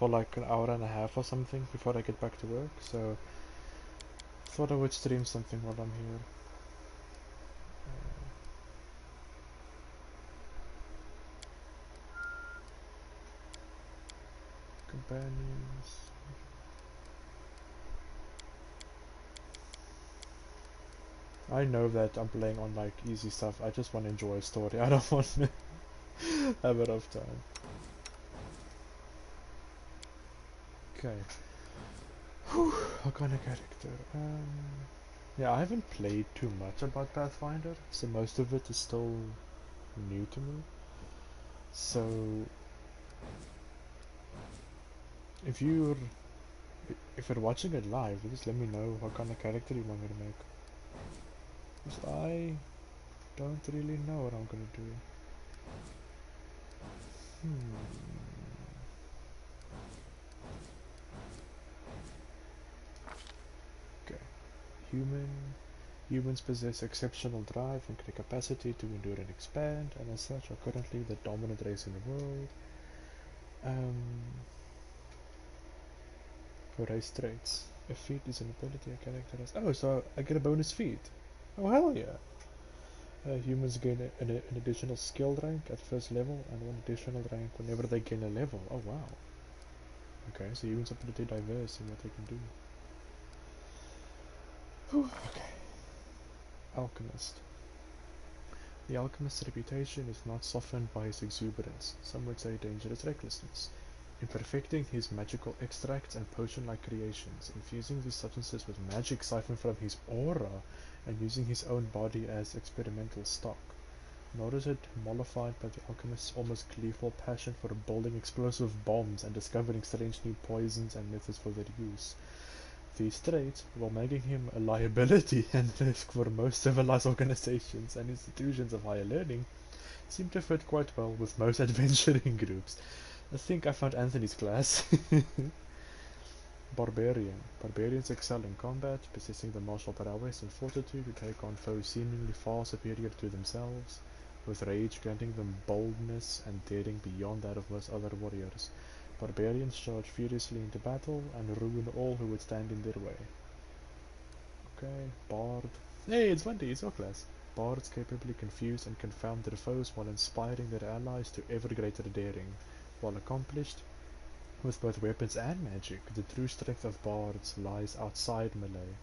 for like an hour and a half or something before I get back to work, so thought I would stream something while I'm here. Companions. I know that I'm playing on like easy stuff. I just want to enjoy a story. I don't want to have a rough time. Okay. Whew, what kind of character? Yeah, I haven't played too much about Pathfinder, so most of it is still new to me. So, if you're if you're watching it live, just let me know what kind of character you want me to make. Because I don't really know what I'm gonna do. Okay. Human. Humans possess exceptional drive and capacity to endure and expand, and as such are currently the dominant race in the world. Um, race traits. A feat is an ability a character has. Oh, so I get a bonus feat. Oh, hell yeah. Humans gain an additional skill rank at first level and one additional rank whenever they gain a level. Oh, wow. Okay, so humans are pretty diverse in what they can do. Whew, okay. Alchemist. The alchemist's reputation is not softened by his exuberance, some would say dangerous recklessness. In perfecting his magical extracts and potion-like creations, infusing these substances with magic siphoned from his aura, and using his own body as experimental stock. Nor is it mollified by the alchemist's almost gleeful passion for building explosive bombs and discovering strange new poisons and methods for their use. These traits, while making him a liability and risk for most civilized organizations and institutions of higher learning, seem to fit quite well with most adventuring groups. I think I found Anthony's class. Barbarian. Barbarians excel in combat, possessing the martial prowess and fortitude to take on foes seemingly far superior to themselves, with rage granting them boldness and daring beyond that of most other warriors. Barbarians charge furiously into battle and ruin all who would stand in their way. Okay, Bard. Hey, it's Wendy, it's your class. Bards capably confuse and confound their foes while inspiring their allies to ever greater daring. While accomplished with both weapons and magic, the true strength of bards lies outside melee,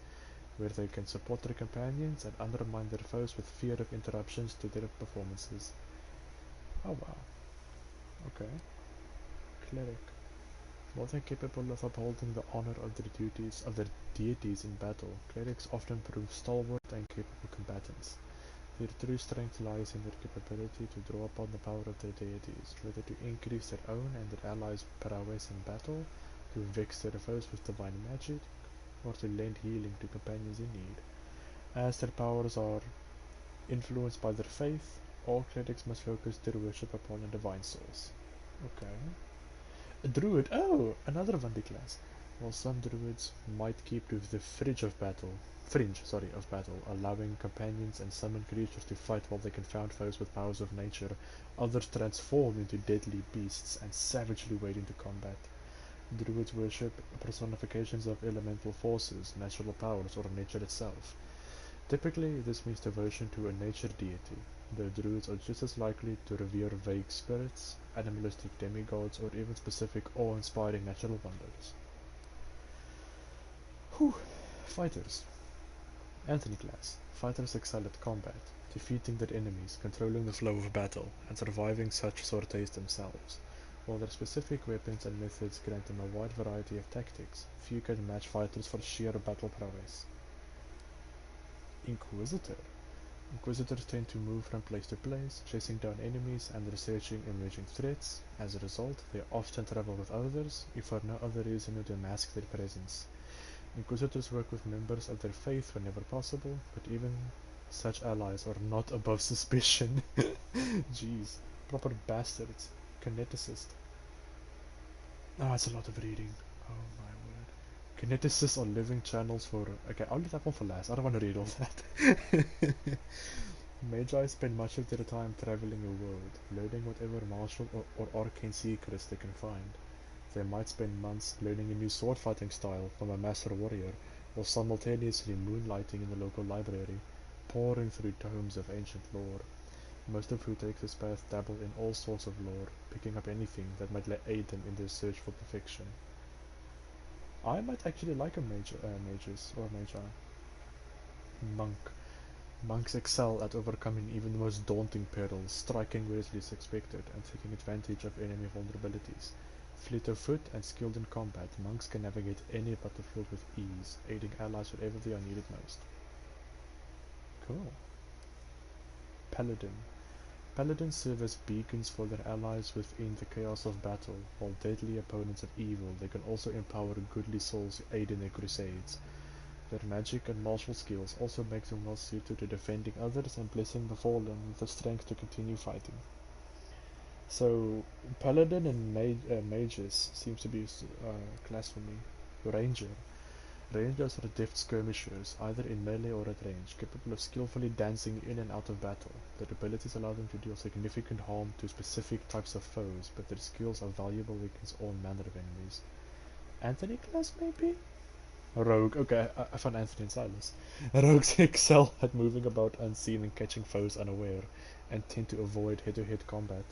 where they can support their companions and undermine their foes with fear of interruptions to their performances. Oh wow. Okay. Cleric. More than capable of upholding the honor of their deities in battle, clerics often prove stalwart and capable combatants. Their true strength lies in their capability to draw upon the power of their deities, whether to increase their own and their allies' prowess in battle, to vex their foes with divine magic, or to lend healing to companions in need. As their powers are influenced by their faith, all clerics must focus their worship upon a divine source. Okay. A druid. Oh, another Vandi class. While some druids might keep to the fringe of battle, allowing companions and summoned creatures to fight while they confound foes with powers of nature, others transform into deadly beasts and savagely wade into combat. Druids worship personifications of elemental forces, natural powers, or nature itself. Typically, this means devotion to a nature deity, though druids are just as likely to revere vague spirits, animalistic demigods, or even specific awe-inspiring natural wonders. Whew. Fighters. Anthony class. Fighters excel at combat, defeating their enemies, controlling the flow of battle, and surviving such sorties themselves. While their specific weapons and methods grant them a wide variety of tactics, few can match fighters for sheer battle prowess. Inquisitor. Inquisitors tend to move from place to place, chasing down enemies and researching emerging threats. As a result, they often travel with others, if for no other reason than to mask their presence. Inquisitors work with members of their faith whenever possible, but even such allies are not above suspicion. Jeez. Proper bastards. Kineticist. Ah, it's a lot of reading. Oh my word. Kineticists are living channels for... Okay, I'll leave that one for last. I don't want to read all that. Magi spend much of their time traveling the world, learning whatever martial or arcane secrets they can find. They might spend months learning a new sword fighting style from a master warrior, while simultaneously moonlighting in the local library, poring through tomes of ancient lore. Most of who take this path dabble in all sorts of lore, picking up anything that might aid them in their search for perfection. I might actually like a mages or magi. Monk. Monks excel at overcoming even the most daunting perils, striking where it's least expected, and taking advantage of enemy vulnerabilities. Fleet of foot and skilled in combat, monks can navigate any battlefield with ease, aiding allies wherever they are needed most. Cool. Paladin. Paladins serve as beacons for their allies within the chaos of battle, while deadly opponents of evil, they can also empower goodly souls to aid in their crusades. Their magic and martial skills also make them well suited to defending others and blessing the fallen with the strength to continue fighting. So, Paladin and Mages seems to be a class for me. Ranger. Rangers are deft skirmishers, either in melee or at range, capable of skillfully dancing in and out of battle. Their abilities allow them to deal significant harm to specific types of foes, but their skills are valuable against all manner of enemies. Anthony class, maybe? Rogue. Okay, I found Anthony and Silas. Rogues excel at moving about unseen and catching foes unaware, and tend to avoid head-to-head combat.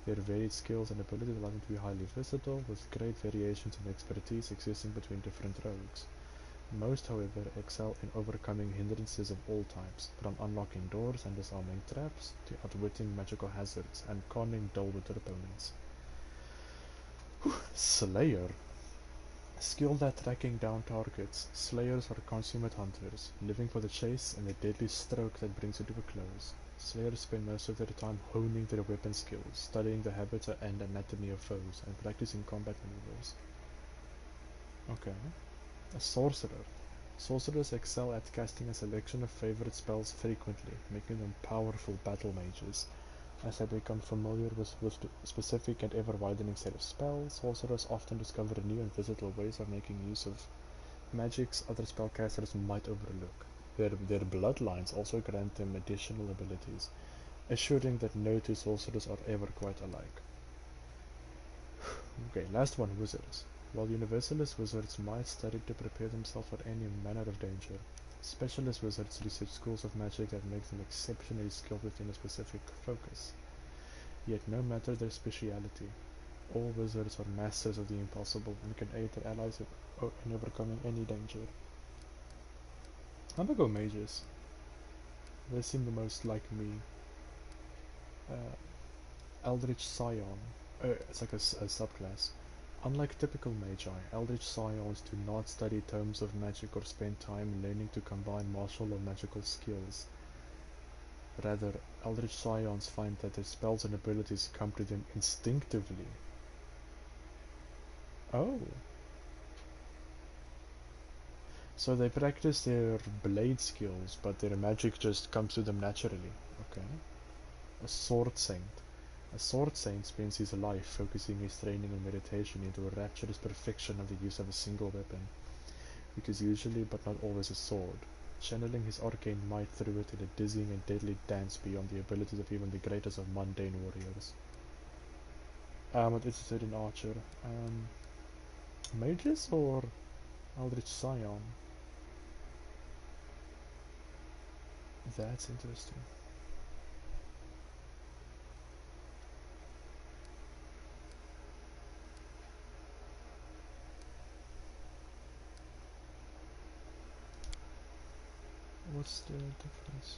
Their varied skills and abilities allow them to be highly versatile, with great variations in expertise existing between different rogues. Most, however, excel in overcoming hindrances of all types, from unlocking doors and disarming traps, to outwitting magical hazards and conning dull-witted opponents. Slayer. Skilled at tracking down targets, Slayers are consummate hunters, living for the chase and the deadly stroke that brings it to a close. Slayers spend most of their time honing their weapon skills, studying the habits and anatomy of foes, and practicing combat maneuvers. Okay. A sorcerer. Sorcerers excel at casting a selection of favorite spells frequently, making them powerful battle mages. As they become familiar with specific and ever-widening set of spells, sorcerers often discover new and versatile ways of making use of magics other spellcasters might overlook. Their bloodlines also grant them additional abilities, assuring that no two sorcerers are ever quite alike. Okay, last one, wizards. While universalist wizards might study to prepare themselves for any manner of danger, specialist wizards research schools of magic that make them exceptionally skilled within a specific focus. Yet no matter their speciality, all wizards are masters of the impossible and can aid their allies in overcoming any danger. I'm gonna go mages. They seem the most like me. Eldritch Scion. It's like a subclass. Unlike typical magi, Eldritch Scions do not study tomes of magic or spend time learning to combine martial or magical skills. Rather, Eldritch Scions find that their spells and abilities come to them instinctively. Oh. So they practice their blade skills, but their magic just comes to them naturally. Okay. A Sword Saint. A Sword Saint spends his life focusing his training and meditation into a rapturous perfection of the use of a single weapon, which is usually but not always a sword, channeling his arcane might through it in a dizzying and deadly dance beyond the abilities of even the greatest of mundane warriors. I'm not interested in Archer. Mages or Eldritch Scion? That's interesting. What's the difference?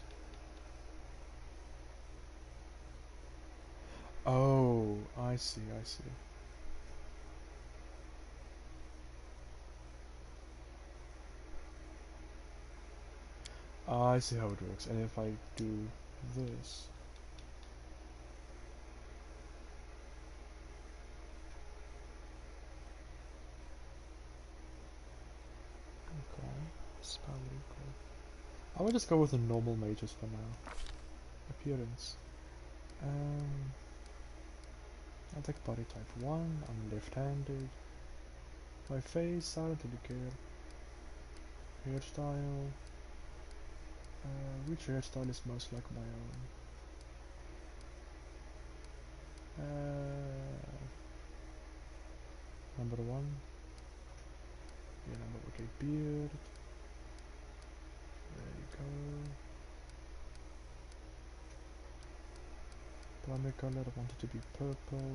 Oh, I see, I see. I see how it works. And if I do this... Okay, spell equal. I will just go with the normal mages for now. Appearance. I take body type 1, I'm left-handed. My face, I don't really care. Hairstyle. Which hairstyle is most like my own? Number 1. Yeah, number, okay, beard. There you go. Primary color, I want it to be purple.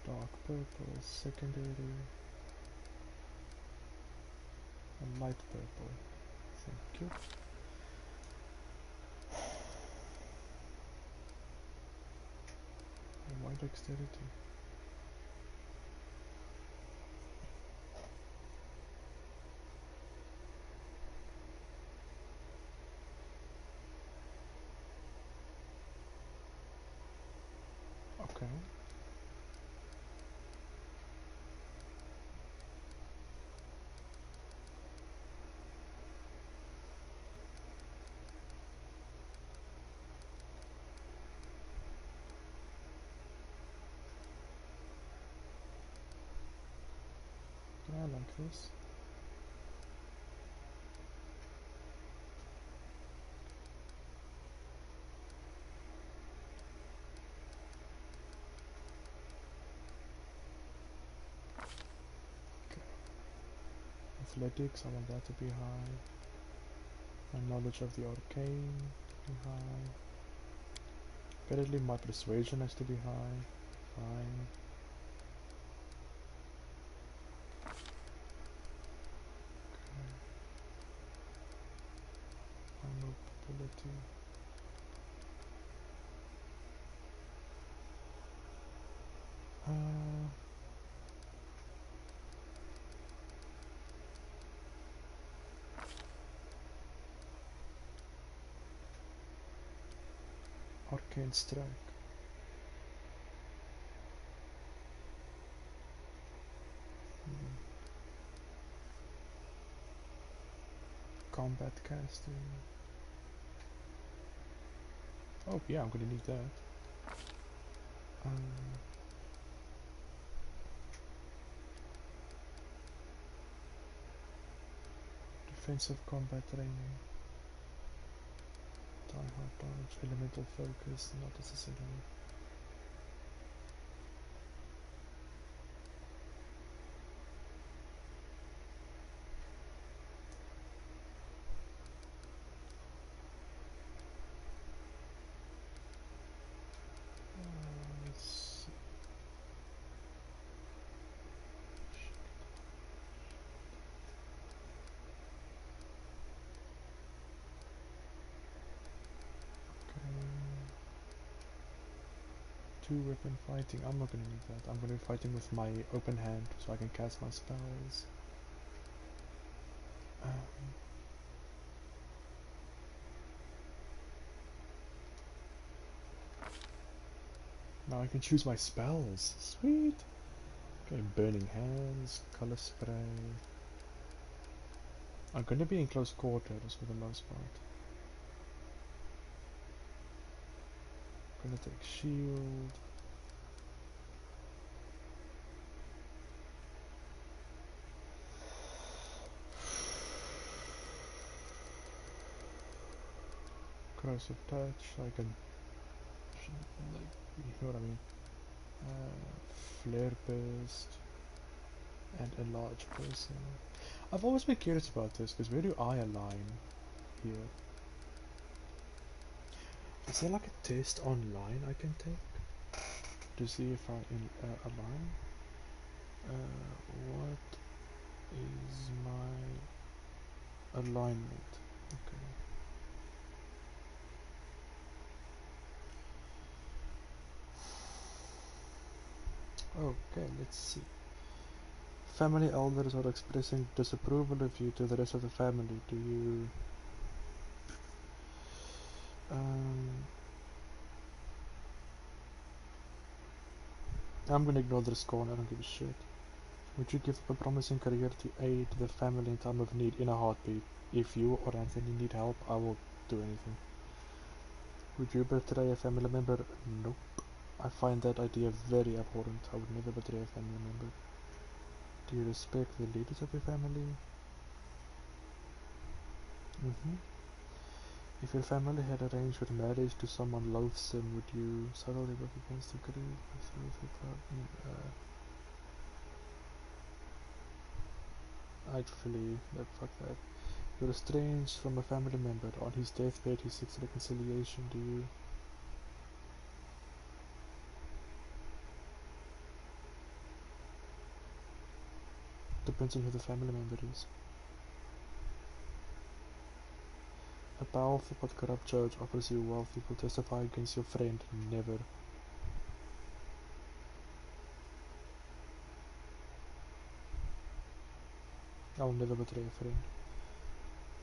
Dark purple, secondary. And light purple. Thank you. And why dexterity? Okay. Yeah, I like this. Okay. Athletics, I want that to be high. My knowledge of the arcane, be high. Apparently my persuasion has to be high. Fine. My mobility. Arcane strike. Combat casting. Oh yeah, I'm gonna need that. Defensive combat training. Die hard dodge. Elemental focus, not necessarily. Let's see. Two weapon fighting. I'm not gonna need that. I'm gonna be fighting with my open hand so I can cast my spells. Now I can choose my spells. Sweet. Okay, burning hands, color spray. I'm gonna be in close quarters for the most part. Gonna take shield. Corrosive touch. I can, like, you know what I mean. Flare burst and enlarge person. I've always been curious about this because where do I align here? Is there like a test online I can take to see if I align? What is my alignment? Okay, let's see. Family elders are expressing disapproval of you to the rest of the family. Do you... I'm gonna ignore the scorn, I don't give a shit. Would you give up a promising career to aid the family in time of need in a heartbeat? If you or Anthony need help, I will do anything. Would you betray a family member? Nope. I find that idea very abhorrent. I would never betray a family member. Do you respect the leaders of your family? If your family had arranged your marriage to someone loathsome, would you suddenly work against the group? I'd flee. No, fuck that. You're estranged from a family member. On his deathbed, he seeks reconciliation. Do you? Depends on who the family member is. A powerful but corrupt judge offers you wealth. You will testify against your friend. Never. I'll never betray a friend.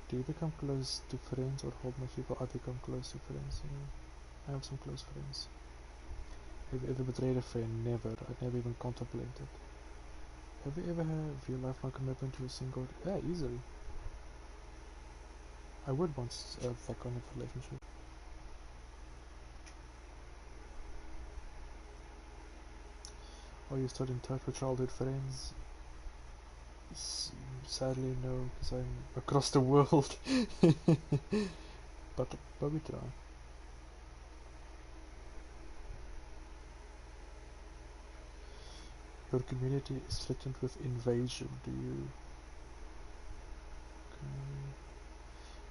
Do you become close to friends or hold my people? I become close to friends. Yeah. I have some close friends. Have you ever betrayed a friend? Never. I'd never even contemplated. Have you ever had your lifelong commitment to a single? Yeah, easily. I would want that kind of relationship. Are you still in touch with childhood friends? Sadly, no, because I'm across the world. but we try. Your community is threatened with invasion. Do you? Okay.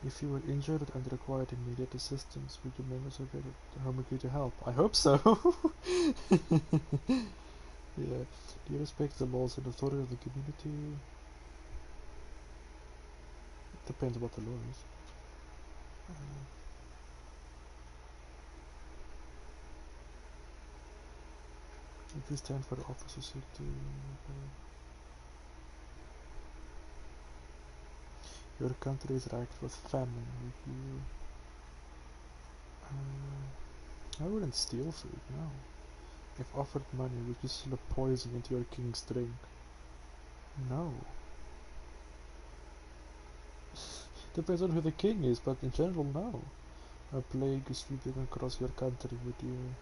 If you were injured and required immediate assistance, would your members of your home agree to help? I hope so. Yeah. Do you respect the laws and authority of the community? It depends what the law is. If you stand for the office or seek to... Your country is racked with famine. Would you... I wouldn't steal food, no. If offered money, would you slip poison into your king's drink? No. Depends on who the king is, but in general, no. A plague is sweeping across your country, would you...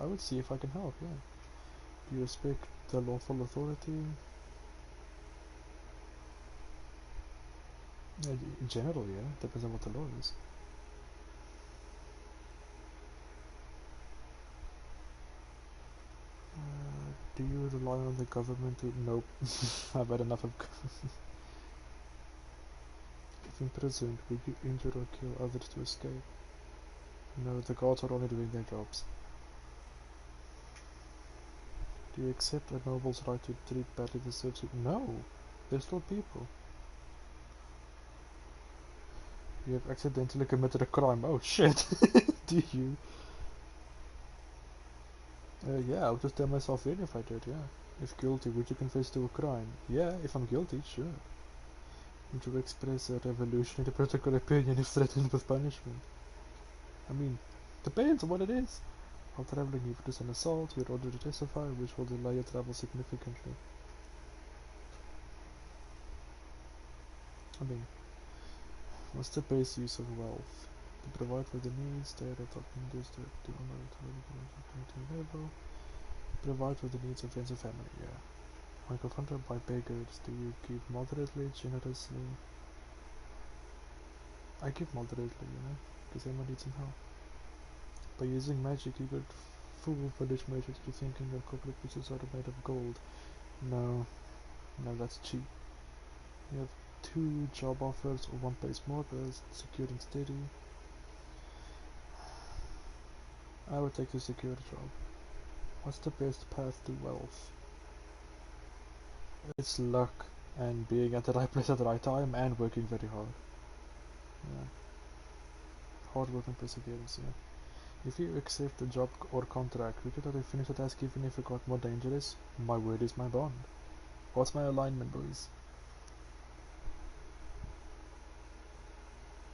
I would see if I can help, yeah. Do you respect the lawful authority? Yeah, in general, yeah. Depends on what the law is. Do you rely on the government to... Nope. I've had enough of government. If imprisoned, would you injure or kill others to escape? No, the guards are only doing their jobs. Do you accept a noble's right to treat badly the serfs? No! They're still people. You have accidentally committed a crime. Oh shit! Do you? Yeah, I'll just tell myself in if I did, yeah. If guilty, would you confess to a crime? Yeah, if I'm guilty, sure. Would you express a revolutionary political opinion if threatened with punishment? I mean, depends on what it is. While traveling, if it is an assault, you're ordered to testify, which will delay your travel significantly. I mean, what's the base use of wealth? To provide for the needs, they are talking this to honor the level. Provide for the needs of friends and family, yeah. When confronted by beggars, do you give moderately, generously? I give moderately, you know, because everyone needs some help. By using magic, you could fool village merchants into thinking your corporate pieces are made of gold. No, that's cheap. You have 2 job offers, or one pays more, but it's secure and steady. I would take the secure job. What's the best path to wealth? It's luck, and being at the right place at the right time, and working very hard. Yeah. Hard work and perseverance, yeah. If you accept a job or contract, would you let it finish the task even if it got more dangerous? My word is my bond. What's my alignment, boys?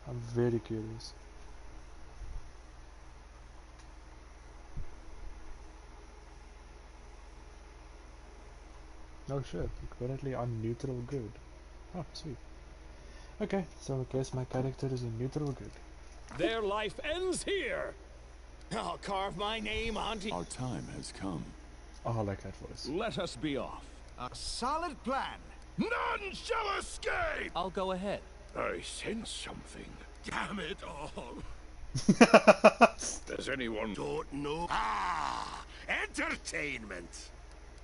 I'm very curious. Oh shit, apparently I'm neutral good. Oh, sweet. Okay, so I guess my character is a neutral good. Their life ends here! I'll carve my name onto... Our time has come. Oh, I like that voice. Let us be off. A solid plan. None shall escape! I'll go ahead. I sense something. Damn it all. Does anyone don't know? Ah, entertainment.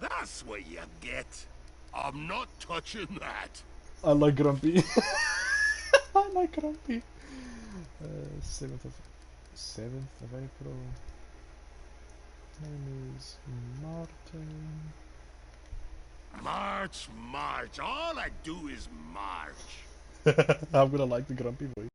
That's what you get. I'm not touching that. I like Grumpy. I like Grumpy. 7th of April. Name is Martin. March, march. All I do is march. I'm gonna like the Grumpy voice.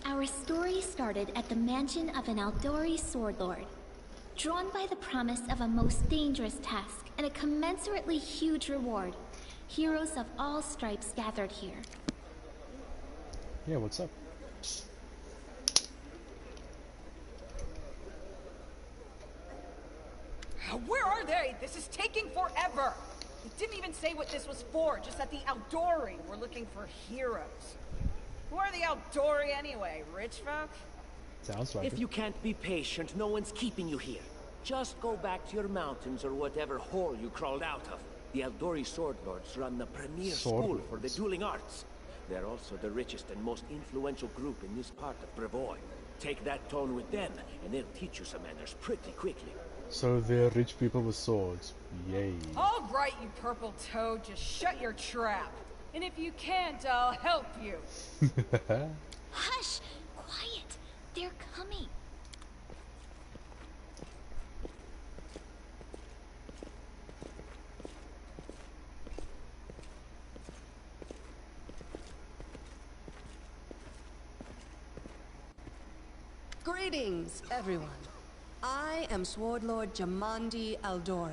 Our story started at the mansion of an Aaaddvveenntuurree sword lord. Drawn by the promise of a most dangerous task and a commensurately huge reward, heroes of all stripes gathered here. Yeah, what's up? Where are they? This is taking forever! It didn't even say what this was for, just that the Aaaddvveenntuurree were looking for heroes. Who are the Aaaddvveenntuurree anyway? Rich folk? Sounds like If it. you can't be patient, no one's keeping you here. Just go back to your mountains or whatever hole you crawled out of. The Aaaddvveenntuurree sword lords run the premier school for the dueling arts. They're also the richest and most influential group in this part of Brevoy. Take that tone with them, and they'll teach you some manners pretty quickly. So they're rich people with swords. Yay. All right, you purple toad, just shut your trap. And if you can't, I'll help you. Hush! Quiet! They're coming. Greetings, everyone. I am Sword Lord Jamandi Aldori,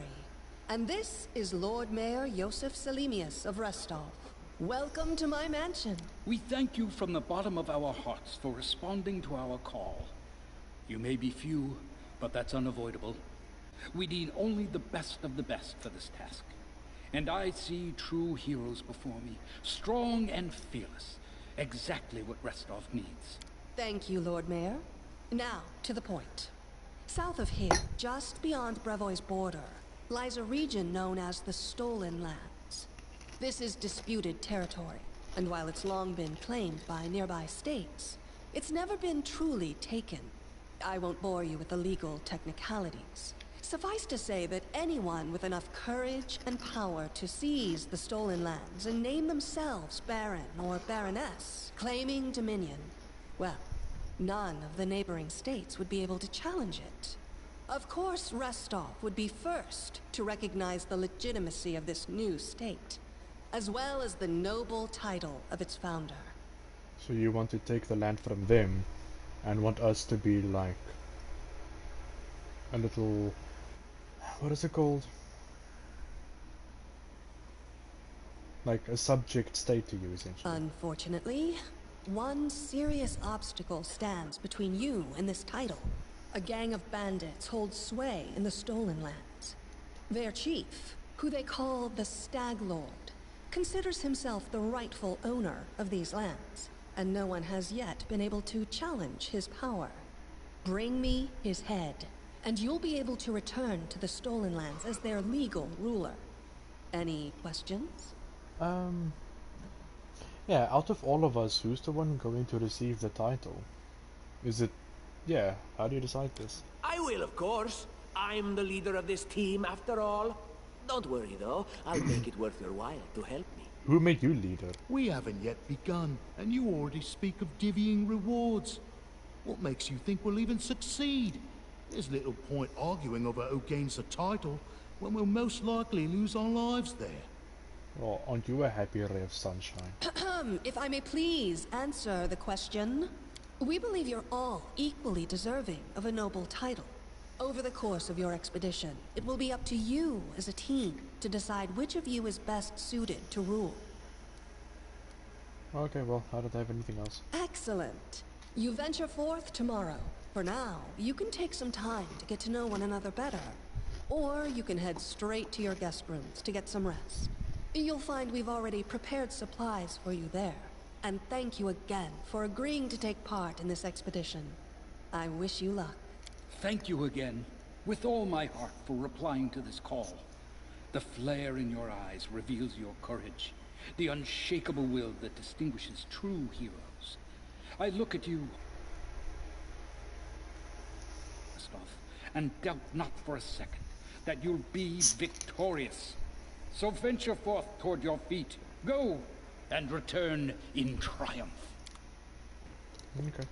and this is Lord Mayor Yosef Salimius of Restov. Welcome to my mansion. We thank you from the bottom of our hearts for responding to our call. You may be few, but that's unavoidable. We need only the best of the best for this task. And I see true heroes before me, strong and fearless. Exactly what Restov needs. Thank you, Lord Mayor. Now, to the point. South of here, just beyond Brevoy's border, lies a region known as the Stolen Lands. This is disputed territory, and while it's long been claimed by nearby states, it's never been truly taken. I won't bore you with the legal technicalities. Suffice to say that anyone with enough courage and power to seize the stolen lands and name themselves Baron or Baroness, claiming dominion, well, none of the neighboring states would be able to challenge it. Of course, Restov would be first to recognize the legitimacy of this new state, as well as the noble title of its founder. So you want to take the land from them and want us to be like a little, what is it called? Like a subject state to you, essentially. Unfortunately, one serious obstacle stands between you and this title. A gang of bandits holds sway in the Stolen Lands. Their chief, who they call the Stag Lord, considers himself the rightful owner of these lands, and no one has yet been able to challenge his power. Bring me his head, and you'll be able to return to the Stolen Lands as their legal ruler. Any questions? Yeah, out of all of us, who's the one going to receive the title? Is it... yeah, how do you decide this? I will, of course. I'm the leader of this team, after all. Don't worry, though. I'll make it worth your while to help me. Who made you leader? We haven't yet begun, and you already speak of divvying rewards. What makes you think we'll even succeed? There's little point arguing over who gains the title, when we'll most likely lose our lives there. Well, aren't you a happy ray of sunshine? If I may please answer the question. We believe you're all equally deserving of a noble title. Over the course of your expedition, it will be up to you as a team to decide which of you is best suited to rule. Okay, well, I don't have anything else. Excellent. You venture forth tomorrow. For now, you can take some time to get to know one another better. Or you can head straight to your guest rooms to get some rest. You'll find we've already prepared supplies for you there. And thank you again for agreeing to take part in this expedition. I wish you luck. Thank you again, with all my heart, for replying to this call. The flare in your eyes reveals your courage, the unshakable will that distinguishes true heroes. I look at you, and doubt not for a second that you'll be victorious. So venture forth toward your feet. Go, and return in triumph. Okay.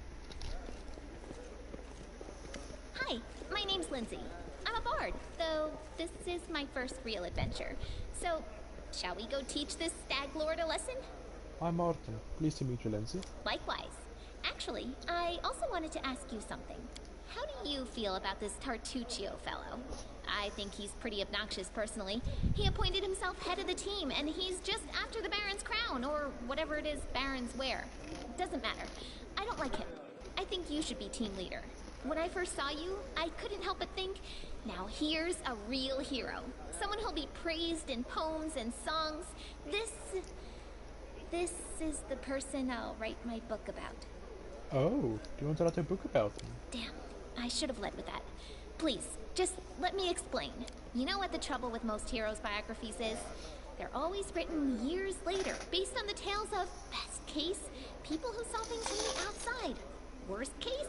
Hi, my name's Lindsay. I'm a bard, though this is my first real adventure. So, shall we go teach this stag lord a lesson? I'm Martin. Pleased to meet you, Lindsay. Likewise. Actually, I also wanted to ask you something. How do you feel about this Tartuccio fellow? I think he's pretty obnoxious personally. He appointed himself head of the team, and he's just after the Baron's crown, or whatever it is barons wear. Doesn't matter. I don't like him. I think you should be team leader. When I first saw you, I couldn't help but think, now here's a real hero. Someone who'll be praised in poems and songs. This is the person I'll write my book about. Oh, do you want to write a book about him? Damn, I should have led with that. Please, just let me explain. You know what the trouble with most heroes' biographies is? They're always written years later, based on the tales of, best case, people who saw things from the outside. Worst case,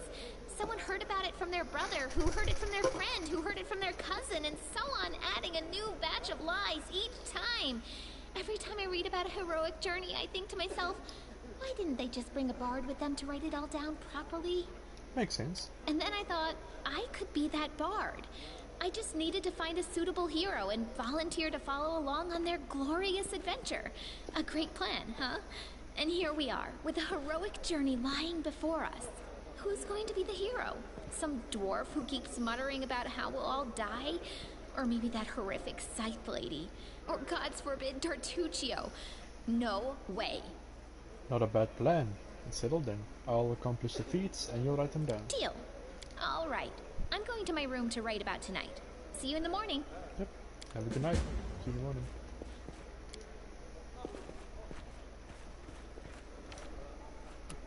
someone heard about it from their brother, who heard it from their friend, who heard it from their cousin, and so on, adding a new batch of lies each time. Every time I read about a heroic journey, I think to myself, why didn't they just bring a bard with them to write it all down properly? Makes sense. And then I thought, I could be that bard. I just needed to find a suitable hero and volunteer to follow along on their glorious adventure. A great plan, huh? And here we are, with a heroic journey lying before us. Who's going to be the hero? Some dwarf who keeps muttering about how we'll all die? Or maybe that horrific scythe lady? Or, God's forbid, Tartuccio? No way. Not a bad plan. It's settled then. I'll accomplish the feats and you'll write them down. Deal. All right. I'm going to my room to write about tonight. See you in the morning. Yep. Have a good night. See you in the morning.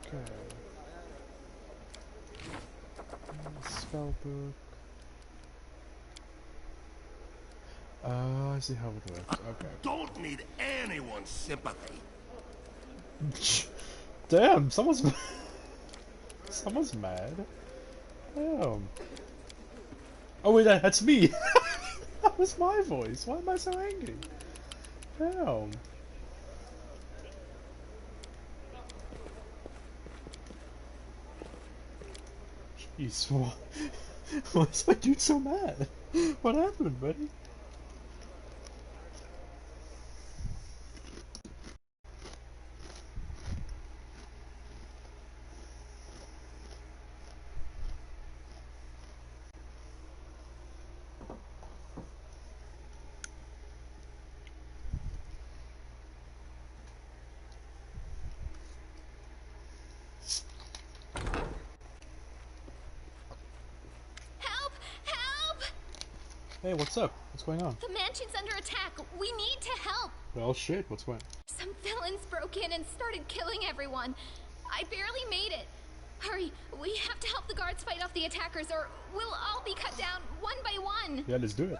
Okay. Spell book. I see how it works. Okay. Don't need anyone's sympathy. Damn, someone's mad. Damn. Oh wait, that's me. That was my voice. Why am I so angry? Damn. Jeez, why is my dude so mad? What happened, buddy? Hey, what's up? What's going on? The mansion's under attack. We need to help. Well, shit, what's going on? Some villains broke in and started killing everyone. I barely made it. Hurry, we have to help the guards fight off the attackers or we'll all be cut down one by one. Yeah, let's do it.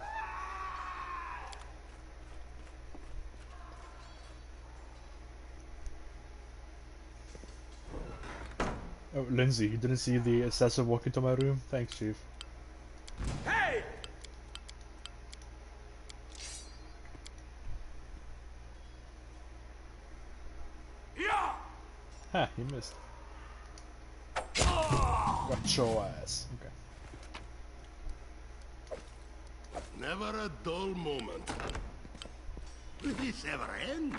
Oh, Lindsay, you didn't see the assassin walk into my room? Thanks, Chief. Hey! Yeah! Ha, he missed. Got your ass. Okay. Never a dull moment. Will this ever end?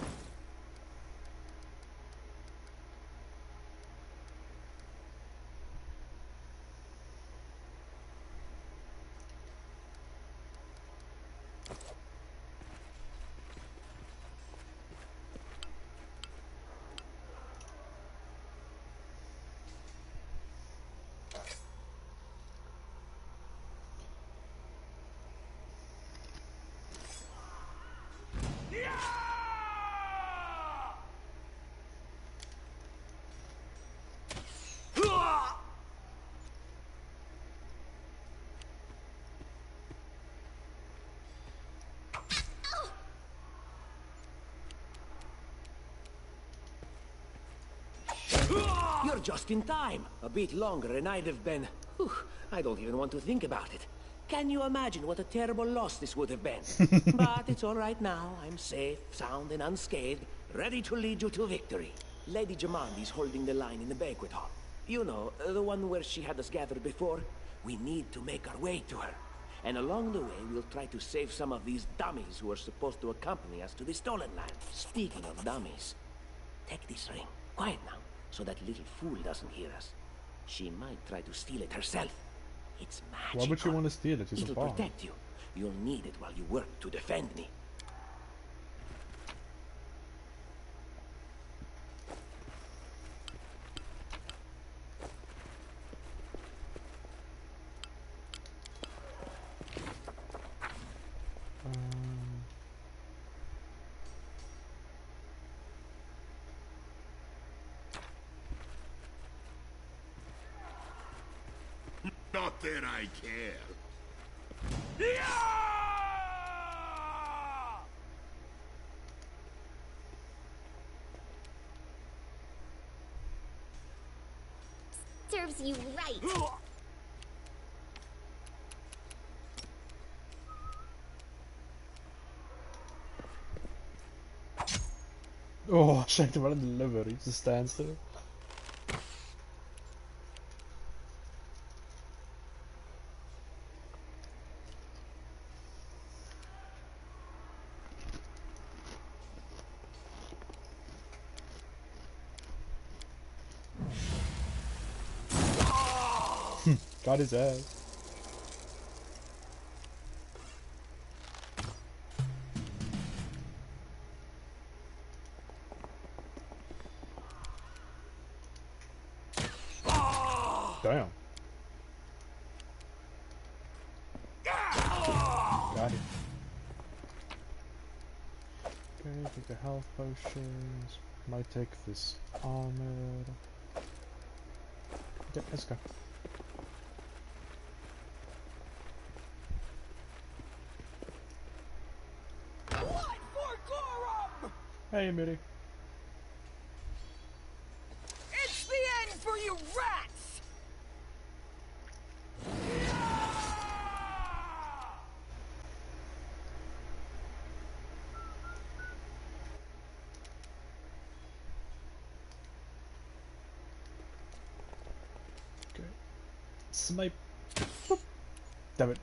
You're just in time. A bit longer and I'd have been... Whew, I don't even want to think about it. Can you imagine what a terrible loss this would have been? But it's all right now. I'm safe, sound, and unscathed, ready to lead you to victory. Lady Jamandi's holding the line in the banquet hall. You know, the one where she had us gathered before. We need to make our way to her. And along the way, we'll try to save some of these dummies who are supposed to accompany us to the stolen land. Speaking of dummies, take this ring. Quiet now, so that little fool doesn't hear us. She might try to steal it herself. It's magical. Why would you want to steal it? It's a It'll bomb. protect you. You'll need it while you work to defend me. Not that I care. Serves you right. Oh, jag tänkte bara en liver, it's a standstill. Got his ass. Damn. Got it. Okay, take the health potions. Might take this armor. Okay, let's go. What for Gorum? Hey, Mitty. It's the end for you rats! Okay. Snipe. Boop. Damn it.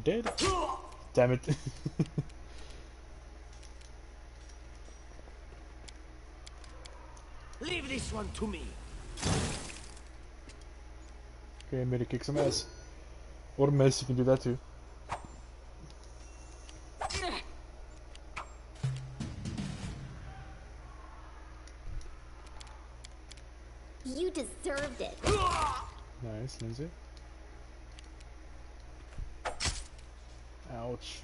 Dead. Damn it. Leave this one to me. Okay, Mitty, kick some ass. Or miss, you can do that too. You deserved it. Nice, Lindsay. Ouch.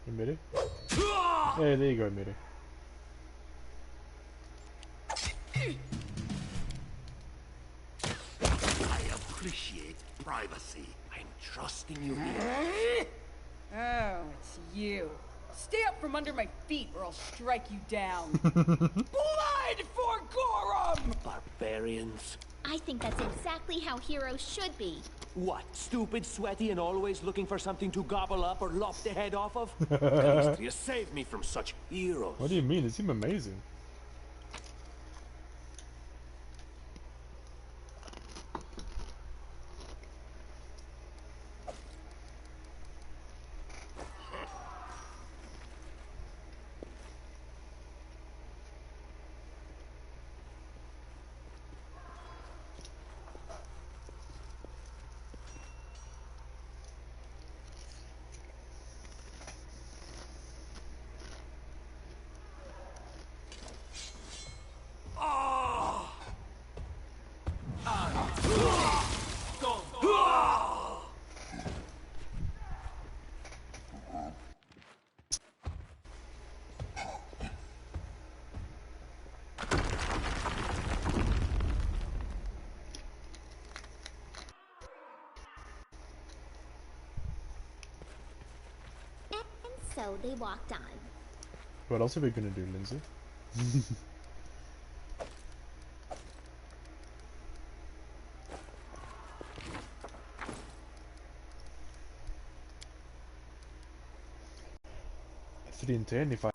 You Mitty? Hey, there you go, Mitty. I appreciate privacy. I'm trusting you here. Oh, it's you. Stay up from under my feet or I'll strike you down. Blood for Gorum! Barbarians. I think that's exactly how heroes should be. What, stupid, sweaty, and always looking for something to gobble up or lop the head off of? At least you saved me from such heroes. What do you mean? They seem amazing. meadow they walked on. What else are we gonna do, Lindsay? It's 3 and 10 if I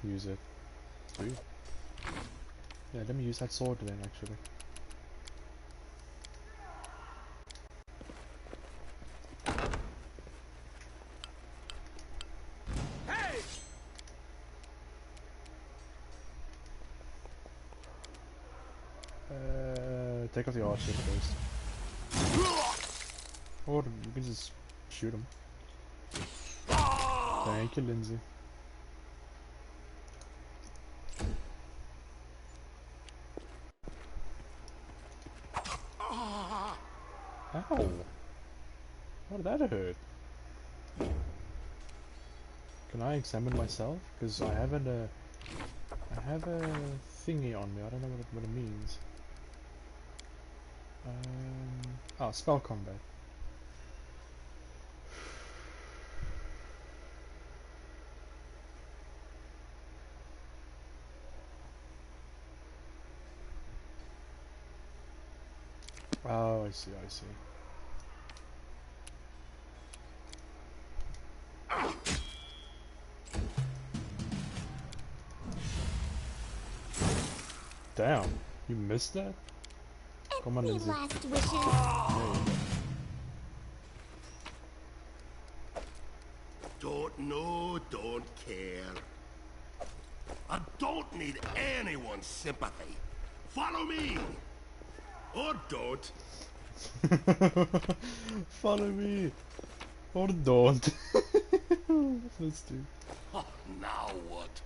use it. Sweet. Yeah, let me use that sword then, actually. Hey! Take off the archer first. Or you can just shoot him. Thank you, Lindsay. Ow! How did that hurt? Can I examine myself? Because I have a thingy on me. I don't know what it means. Oh, spell combat. Oh, I see, I see. Damn, you missed that? Come on, Any Lindsay. last wishes? There you go. Don't know, don't care. I don't need anyone's sympathy. Follow me! Or don't. Follow me! Or don't. Let's do. Oh, now what?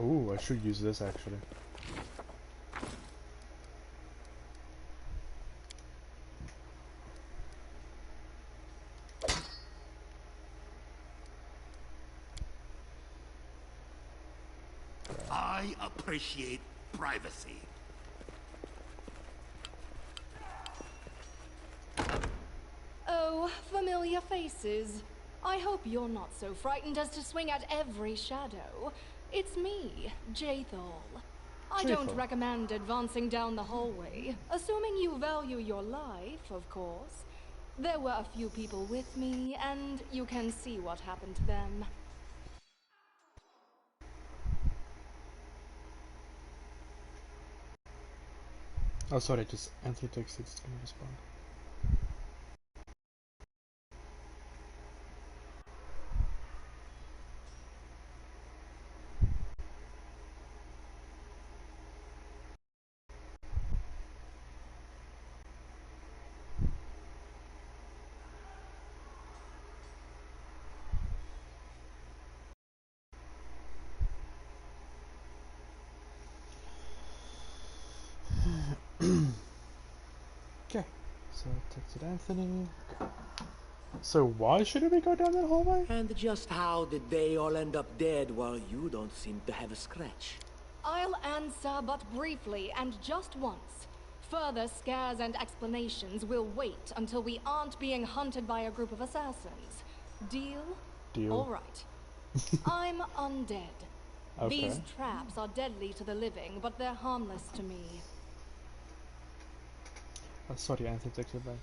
Oh, I should use this actually. I appreciate privacy. Oh, familiar faces. I hope you're not so frightened as to swing at every shadow. It's me, Jaethal. I don't recommend advancing down the hallway, assuming you value your life, of course. There were a few people with me, and you can see what happened to them. Oh, sorry, just enter text, it's gonna respond. Okay, so texted Anthony. So why shouldn't we go down that hallway? And just how did they all end up dead while you don't seem to have a scratch? I'll answer but briefly and just once. Further scares and explanations will wait until we aren't being hunted by a group of assassins. Deal? Deal. All right. I'm undead. Okay. These traps are deadly to the living, but they're harmless to me. Oh, sorry, Anthony texted back.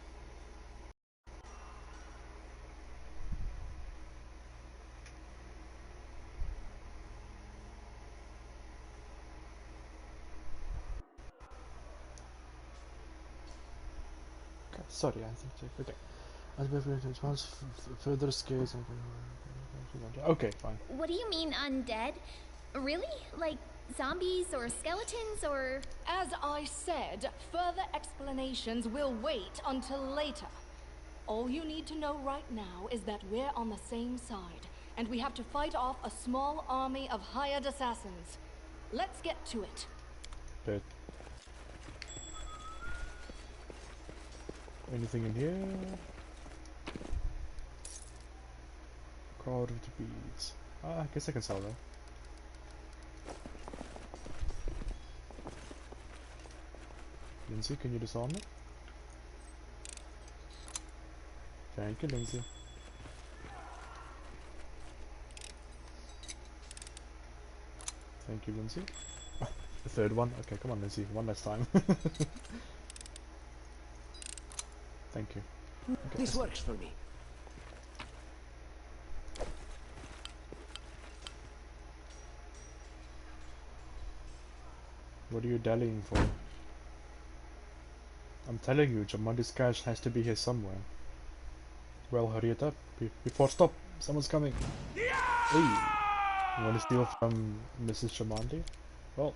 Okay, sorry, Anthony texted. Okay. As we have to response further scares and okay, fine. What do you mean undead? Really? Like zombies or skeletons or... As I said, further explanations will wait until later. All you need to know right now is that we're on the same side, and we have to fight off a small army of hired assassins. Let's get to it. But anything in here? Carved beads. I guess I can sell that. Lindsay, can you disarm me? Thank you, Lindsay. Thank you, Lindsay. The third one? Okay, come on, Lindsay. One last time. Thank you. Okay, This works for me. What are you dallying for? I'm telling you, Jamandi's cache has to be here somewhere. Well, hurry it up. Before stop! Someone's coming! Hey! You wanna steal from Mrs. Jamandi? Well,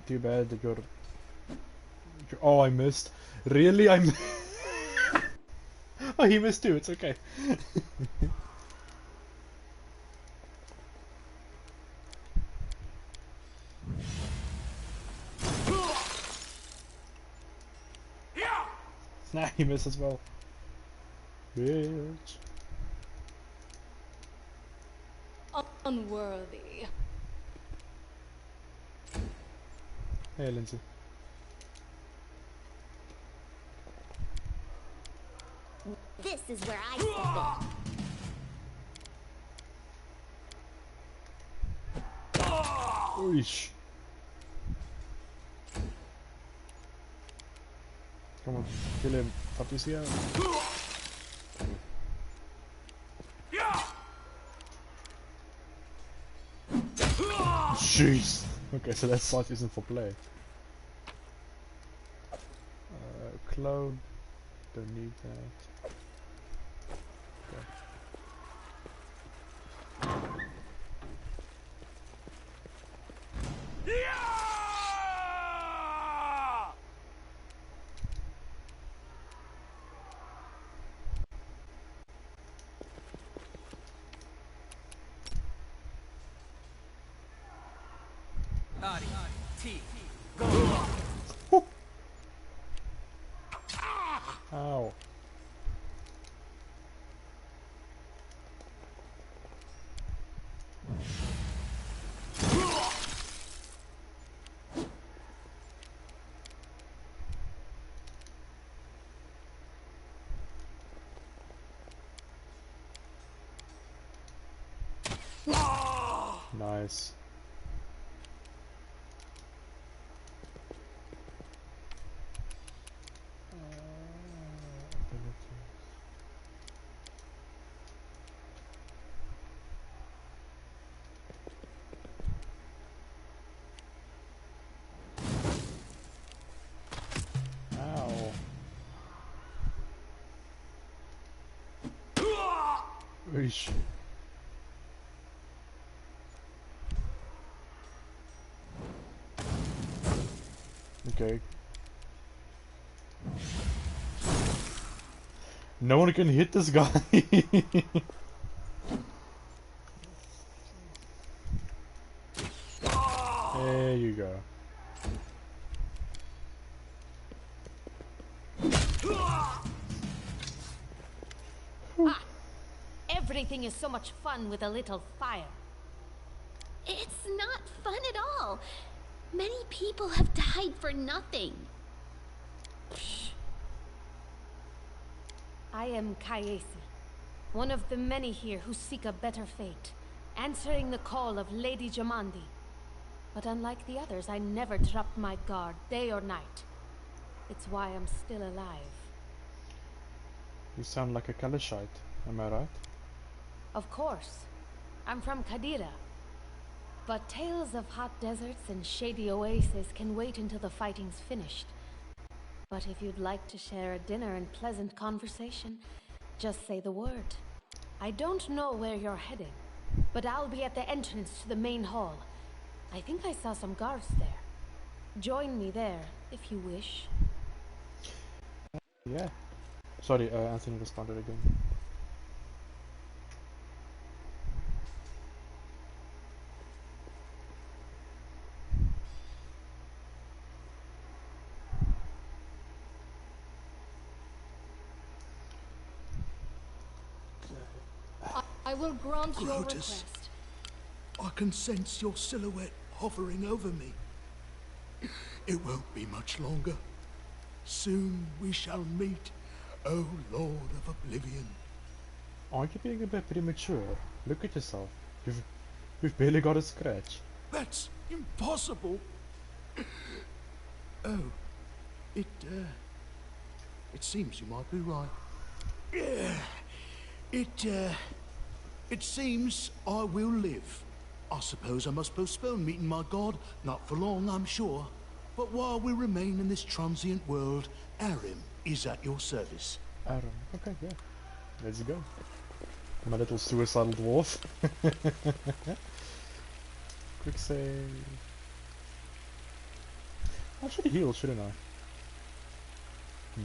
too bad that you're... Oh, I missed! Really? I missed! Oh, he missed too, it's okay. Nah, he missed as well. Bitch. Unworthy. Hey, Lindsay. This is where I step in. Oish. Come on, kill him. Patricia. Jeez. Okay, so that site isn't for play. Cloud. Don't need that. Ow. Nice. Ow. Eesh. Okay. No one can hit this guy. There you go. Everything is so much fun with a little fire. It's not fun at all. Many people have died for nothing. I am Kayesi, one of the many here who seek a better fate, answering the call of Lady Jamandi. But unlike the others, I never dropped my guard, day or night. It's why I'm still alive. You sound like a Kalashite, am I right? Of course. I'm from Kadira. But tales of hot deserts and shady oases can wait until the fighting's finished. But if you'd like to share a dinner and pleasant conversation, just say the word. I don't know where you're heading, but I'll be at the entrance to the main hall. I think I saw some guards there. Join me there, if you wish. Yeah. Sorry, Anthony responded again. I will grant your Lotus, request. I can sense your silhouette hovering over me. It won't be much longer. Soon we shall meet, O Lord of Oblivion. Aren't you being a bit premature? Look at yourself. You've barely got a scratch. That's impossible. Oh, it seems you might be right. It seems I will live. I suppose I must postpone meeting my god, not for long, I'm sure. But while we remain in this transient world, Arim is at your service. Arim, okay, yeah. Let's go. My little suicidal dwarf. Quick save. I should heal, shouldn't I?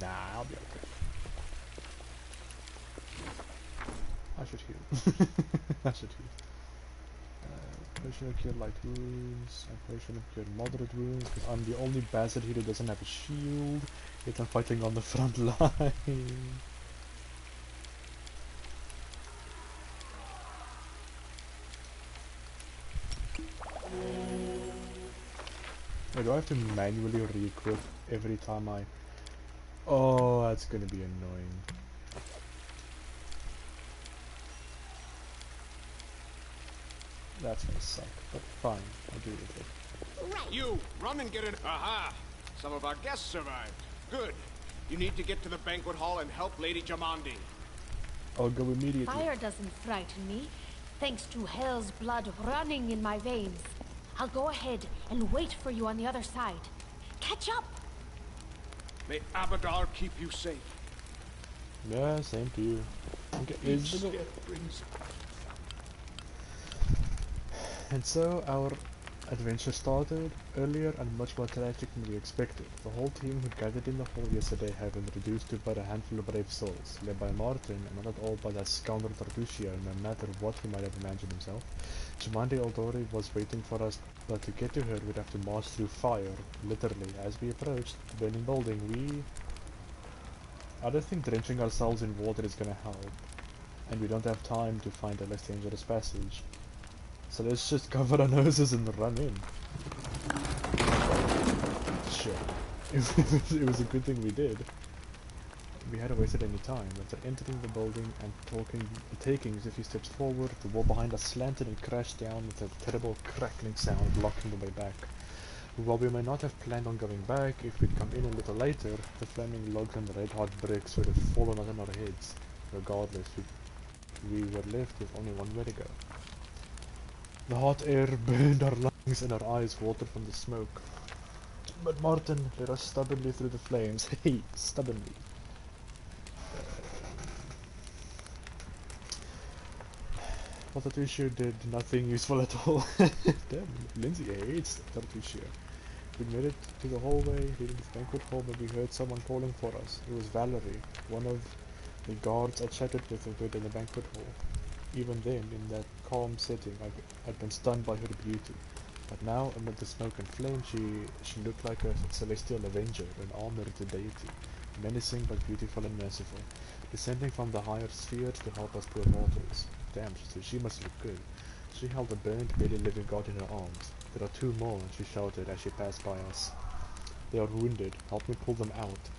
Nah, I'll be okay. I should heal. I should heal. Potion of cure light wounds, and potion of cure moderate wounds, because I'm the only bastard here who doesn't have a shield, yet I'm fighting on the front line. Wait, do I have to manually re-equip every time I... Oh, that's gonna be annoying. That's gonna suck, but fine, I'll do it with it. Right. You, run and get it. Aha! Some of our guests survived. Good. You need to get to the banquet hall and help Lady Jamandi. I'll go immediately. Fire doesn't frighten me, thanks to hell's blood running in my veins. I'll go ahead and wait for you on the other side. Catch up! May Aaaddddvveenntuurree keep you safe. Yeah, same to you. Okay, and so our adventure started earlier and much more tragic than we expected. The whole team who gathered in the hall yesterday have been reduced to but a handful of brave souls, led by Martin, and not at all by that scoundrel Tartuccio, no matter what he might have imagined himself. Jamandi Aaaddddvveenntuurree was waiting for us, but to get to her we'd have to march through fire, literally. As we approached the burning building, I don't think drenching ourselves in water is gonna help, and we don't have time to find a less dangerous passage. So let's just cover our noses and run in. Sure. It was a good thing we did. We hadn't wasted any time. After entering the building and taking a few steps forward, the wall behind us slanted and crashed down with a terrible crackling sound blocking the way back. While we may not have planned on going back, if we'd come in a little later, the flaming logs and red-hot bricks would have fallen on our heads. Regardless, we were left with only one way to go. The hot air burned our lungs and our eyes watered from the smoke. But Martin led us stubbornly through the flames. Hey, stubbornly. Well, Tartuccio did nothing useful at all. Damn, Lindsay hates Tartuccio. We made it to the hallway leading to the banquet hall, but we heard someone calling for us. It was Valerie, one of the guards I chatted with a bit in the banquet hall. Even then, in that calm setting, I'd been stunned by her beauty. But now, amid the smoke and flame, she looked like a celestial avenger, an armored deity, menacing but beautiful and merciful, descending from the higher spheres to help us poor mortals. Damn, so she must look good. She held a burnt, barely living god in her arms. There are two more, she shouted as she passed by us. They are wounded. Help me pull them out.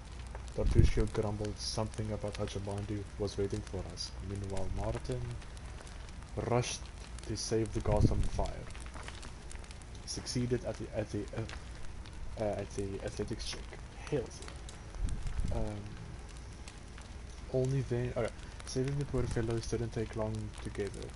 Tartuccio grumbled something about how Jamandi was waiting for us. Meanwhile, Martin rushed to save the guards from the fire. He succeeded at the athletics check. Hails. Only then. Okay, saving the poor fellows didn't take long together.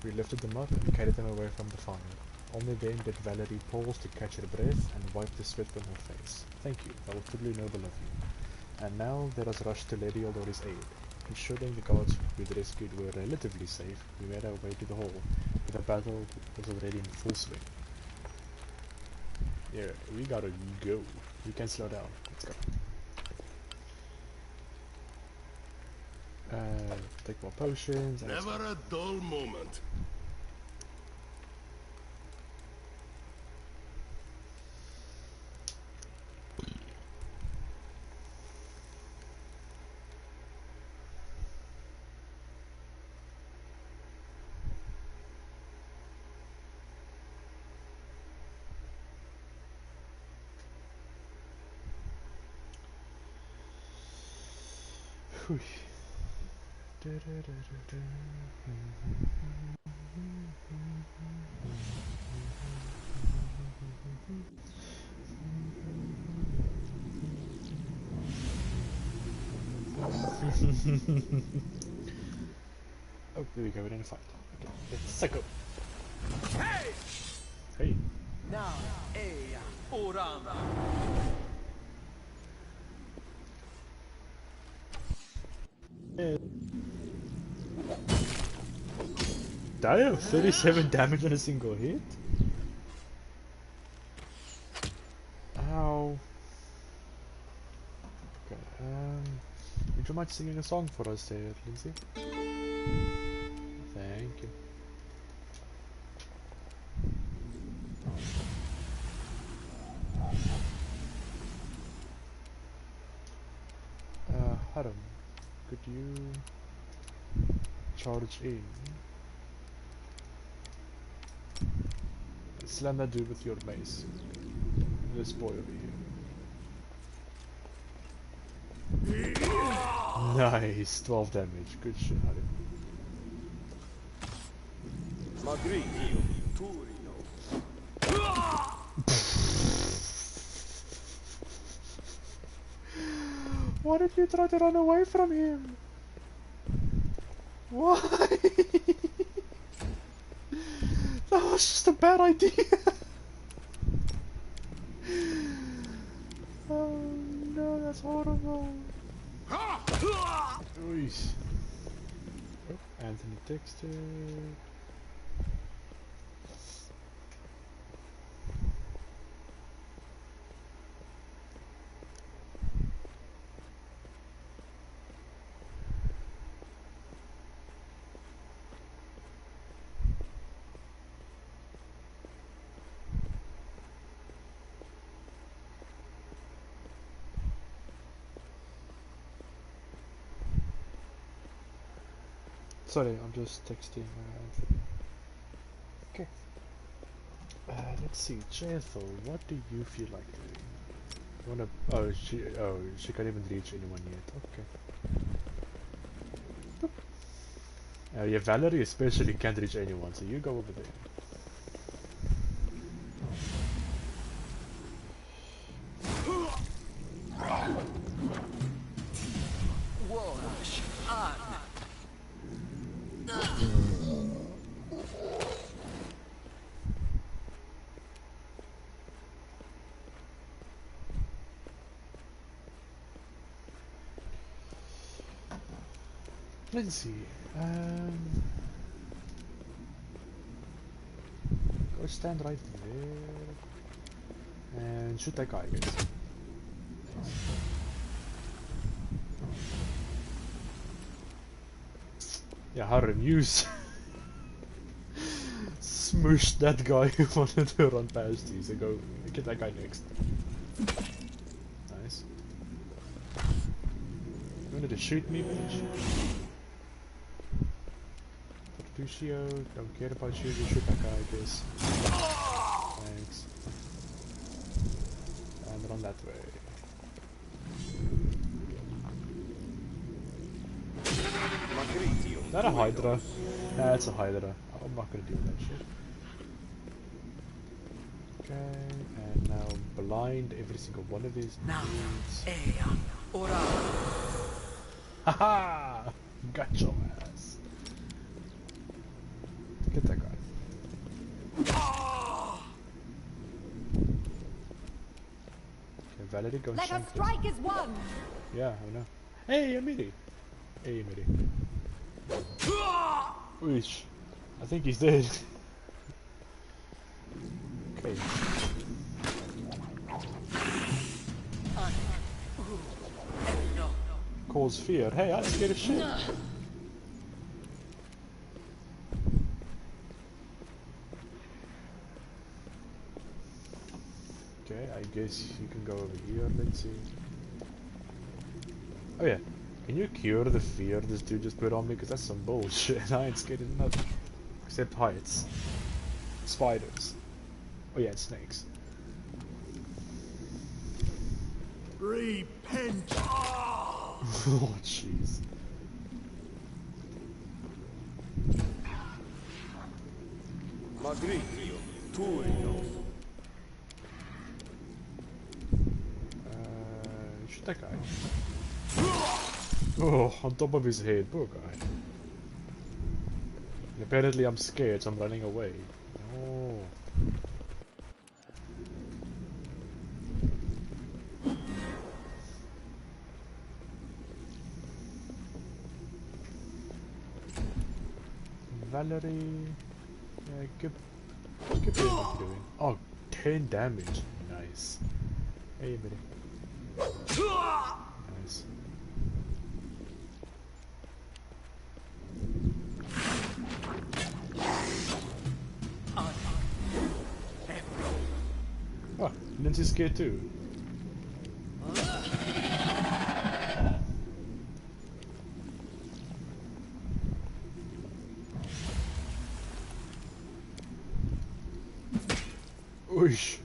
We lifted them up and carried them away from the fire. Only then did Valerie pause to catch her breath and wipe the sweat from her face. Thank you, that was truly noble of you. And now let us rush to Lady Aaaddddvveenntuurree's aid. Ensuring the guards we'd rescued were relatively safe, we made our way to the hall, but the battle was already in full swing. Yeah, we gotta go. We can't slow down. Let's go. Take more potions. Never a dull moment. Whew. Oh, there we go, we're in a fight. Okay, let's go. Hey! Hey. Now, Aaaadddvveenntuurree. Damn, 37 damage on a single hit? Ow. Okay, would you mind singing a song for us there, Lindsay? Thank you. Haram, could you charge in? Slam that dude with your mace. This boy over here. Nice, 12 damage. Good shit, Harim. Why did you try to run away from him? Why? That was just a bad idea. Oh no, that's horrible. Ois. Oh, Anthony texted. Sorry, I'm just texting Anthony. Okay. Let's see, Jethel, what do you feel like doing? You wanna? Oh, she can't even reach anyone yet. Okay. Yeah, Valerie especially can't reach anyone, so you go over there. Let's see. Go stand right there and shoot that guy, I guess. Yeah, Harim, use smushed that guy who wanted to run past you, so go get that guy next. Nice. You wanted to shoot me, bitch? Lucio, don't care about you, you shoot that guy, I guess. Thanks. And run that way. Is that a Hydra? Nah, it's a Hydra. I'm not gonna deal with that shit. Okay, and now blind every single one of these dudes. Haha! Got your ass. Get that guy. Okay, Valerie, go and Let us shank strike this. as one. Yeah, I know. Hey, Amiri! Hey, Amiri. Oosh. I think he's dead. Okay. Cause fear. Hey, I'm scared of shit. Okay, I guess you can go over here. Let's see. Oh yeah, can you cure the fear this dude just put on me? Because that's some bullshit. I ain't scared of nothing. Except heights. Spiders. Oh yeah, and snakes. Repent! Oh, jeez. Shoot that guy. Oh, on top of his head, poor guy. And apparently I'm scared, so I'm running away. Oh. Valerie. Yeah, keep doing what you're doing. Oh, 10 damage. Nice. Hey, buddy. Nice. Oh, Lindsay's scared too. Oosh.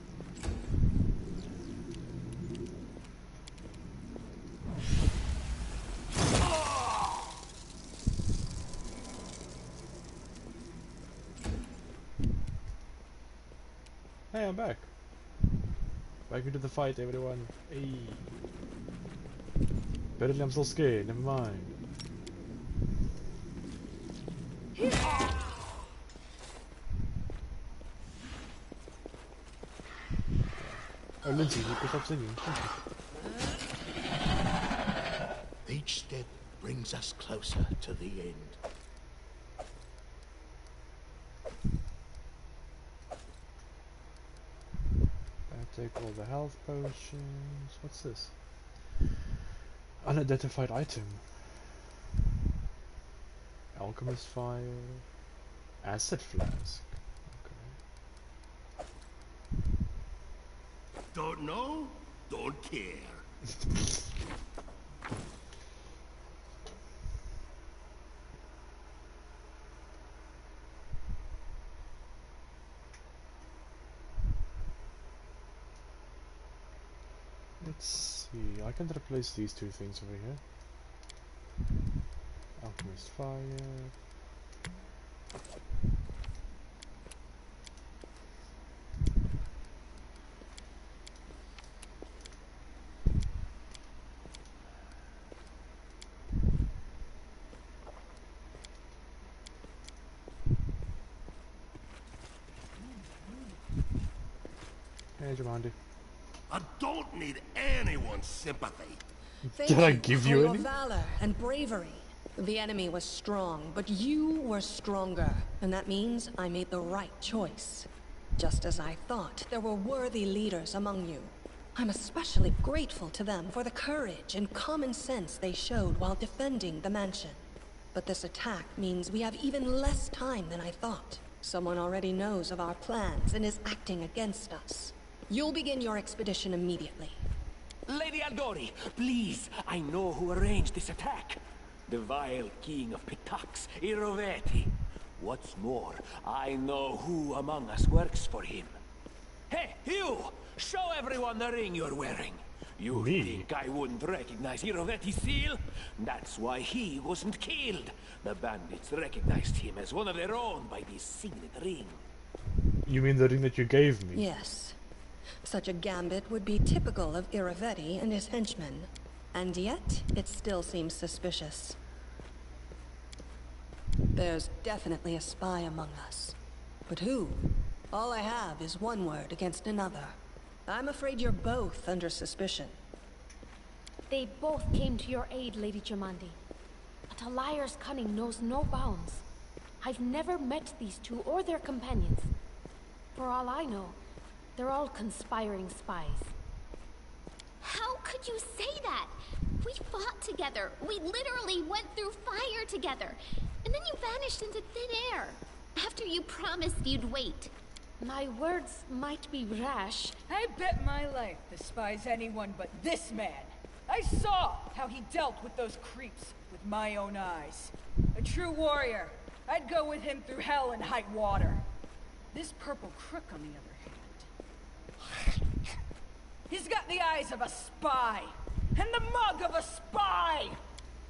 Hey, I'm back. Back into the fight, everyone. Hey. Apparently I'm still scared, never mind. Oh, Lindsay, you can stop singing. Each step brings us closer to the end. Take all the health potions. What's this? Unidentified item. Alchemist fire. Acid flask. Okay. Don't know? Don't care. Let's see. I can replace these two things over here. Alchemist fire. Hey, Jamandi. I don't need anyone's sympathy. Thank Did I give you for any? your valor and bravery. The enemy was strong, but you were stronger. And that means I made the right choice. Just as I thought, there were worthy leaders among you. I'm especially grateful to them for the courage and common sense they showed while defending the mansion. But this attack means we have even less time than I thought. Someone already knows of our plans and is acting against us. You'll begin your expedition immediately. Lady Aldori, please, I know who arranged this attack. The vile king of Pitax, Iroveti. What's more, I know who among us works for him. Hey, you! Show everyone the ring you're wearing. You think I wouldn't recognize Iroveti's seal? That's why he wasn't killed. The bandits recognized him as one of their own by this signet ring. You mean the ring that you gave me? Yes. Such a gambit would be typical of Iroveti and his henchmen. And yet, it still seems suspicious. There's definitely a spy among us. But who? All I have is one word against another. I'm afraid you're both under suspicion. They both came to your aid, Lady Jamandi. But a liar's cunning knows no bounds. I've never met these two or their companions. For all I know, they're all conspiring spies. How could you say that? We fought together. We literally went through fire together. And then you vanished into thin air. After you promised you'd wait. My words might be rash. I bet my life despise anyone but this man. I saw how he dealt with those creeps with my own eyes. A true warrior. I'd go with him through hell and high water. This purple crook, on the other hand, he's got the eyes of a spy. And the mug of a spy!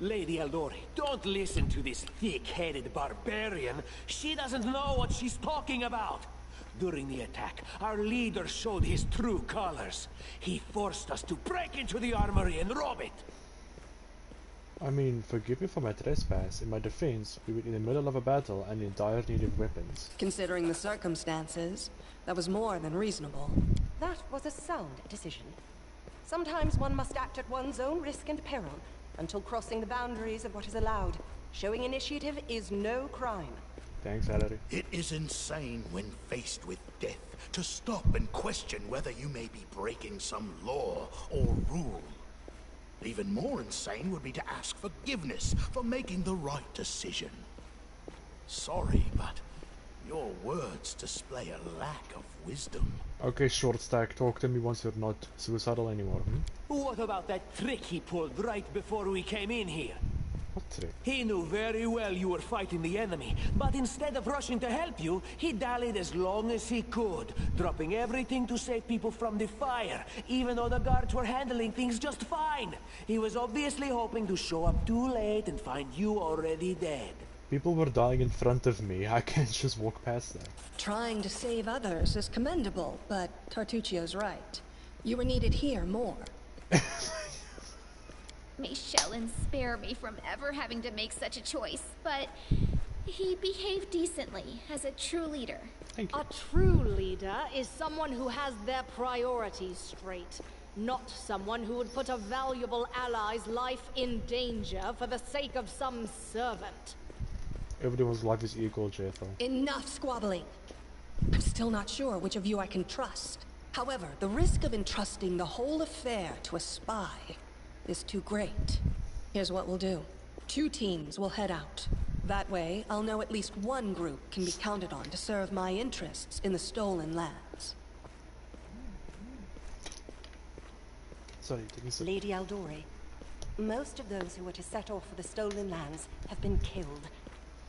Lady Eldori, don't listen to this thick-headed barbarian. She doesn't know what she's talking about. During the attack, our leader showed his true colors. He forced us to break into the armory and rob it. I mean, forgive me for my trespass. In my defense, we were in the middle of a battle and in dire need of weapons. Considering the circumstances, that was more than reasonable. That was a sound decision. Sometimes one must act at one's own risk and peril, until crossing the boundaries of what is allowed. Showing initiative is no crime. Thanks, Valerie. It is insane when faced with death to stop and question whether you may be breaking some law or rule. Even more insane would be to ask forgiveness for making the right decision. Sorry, but your words display a lack of wisdom. Okay, short stack, talk to me once you're not suicidal anymore, What about that trick he pulled right before we came in here? What trick? He knew very well you were fighting the enemy, but instead of rushing to help you, he dallied as long as he could, dropping everything to save people from the fire, even though the guards were handling things just fine. He was obviously hoping to show up too late and find you already dead. People were dying in front of me. I can't just walk past that. Trying to save others is commendable, but Tartuccio's right. You were needed here more. May Shelyn spare me from ever having to make such a choice, but he behaved decently as a true leader. Thank you. A true leader is someone who has their priorities straight, not someone who would put a valuable ally's life in danger for the sake of some servant. Everyone's life is equal, Jethro. Enough squabbling. I'm still not sure which of you I can trust. However, the risk of entrusting the whole affair to a spy is too great. Here's what we'll do. 2 teams will head out. That way, I'll know at least one group can be counted on to serve my interests in the stolen lands. Sorry, didn't you say? Lady Eldori, most of those who were to set off for the stolen lands have been killed.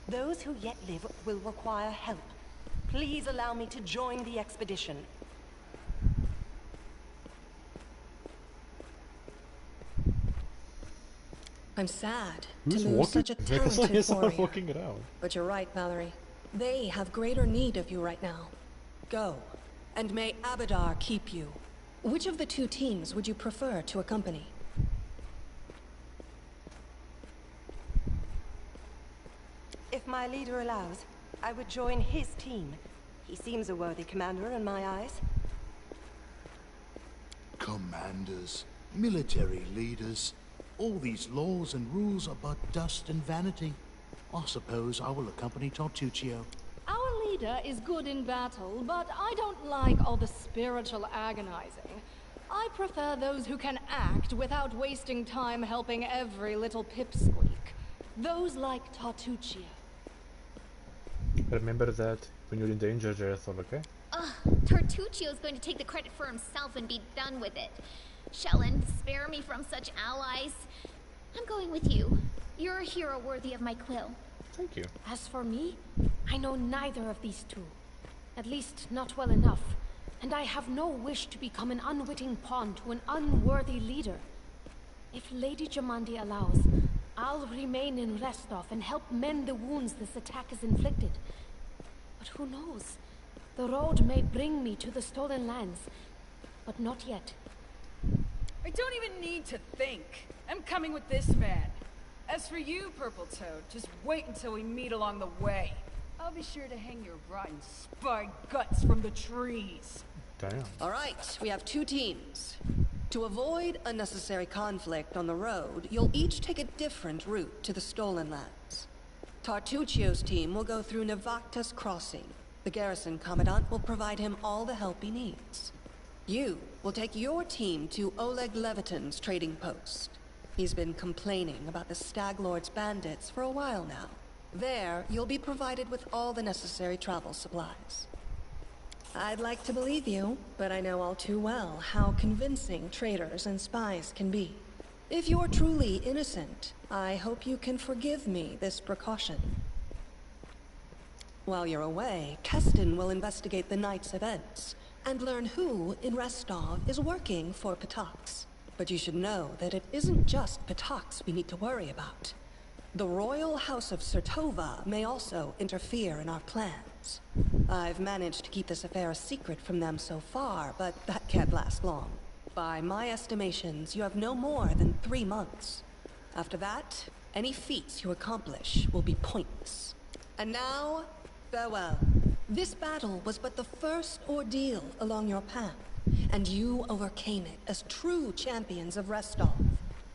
Those who yet live will require help. Please allow me to join the expedition. I'm sad Who's to lose walking? such a talented warrior. Walking around. But you're right, Valerie. They have greater need of you right now. Go, and may Aaaddddvveenntuurree keep you. Which of the 2 teams would you prefer to accompany? If my leader allows, I would join his team. He seems a worthy commander in my eyes. Commanders, military leaders, all these laws and rules are but dust and vanity. I suppose I will accompany Tartuccio. Our leader is good in battle, but I don't like all the spiritual agonizing. I prefer those who can act without wasting time helping every little pipsqueak. Those like Tartuccio. Remember that when you're in danger, Jethro, okay? Tartuccio's going to take the credit for himself and be done with it. Shelyn, spare me from such allies. I'm going with you. You're a hero worthy of my quill. Thank you. As for me, I know neither of these 2. At least, not well enough. And I have no wish to become an unwitting pawn to an unworthy leader. If Lady Jamandi allows, I'll remain in Restov and help mend the wounds this attack has inflicted. But who knows? The road may bring me to the stolen lands, but not yet. I don't even need to think. I'm coming with this man. As for you, Purple Toad, just wait until we meet along the way. I'll be sure to hang your rotten spy guts from the trees. Damn. All right, we have 2 teams. To avoid unnecessary conflict on the road, you'll each take a different route to the stolen lands. Tartuccio's team will go through Navakta's crossing. The garrison commandant will provide him all the help he needs. You will take your team to Oleg Levitin's trading post. He's been complaining about the Stag Lord's bandits for a while now. There, you'll be provided with all the necessary travel supplies. I'd like to believe you, but I know all too well how convincing traitors and spies can be. If you're truly innocent, I hope you can forgive me this precaution. While you're away, Keston will investigate the night's events and learn who in Restov is working for Patox. but you should know that it isn't just Ptahs we need to worry about. The royal house of Sertova may also interfere in our plans. I've managed to keep this affair a secret from them so far, but that can't last long. By my estimations, you have no more than 3 months. After that, any feats you accomplish will be pointless. And now, farewell. This battle was but the first ordeal along your path, and you overcame it as true champions of Restov.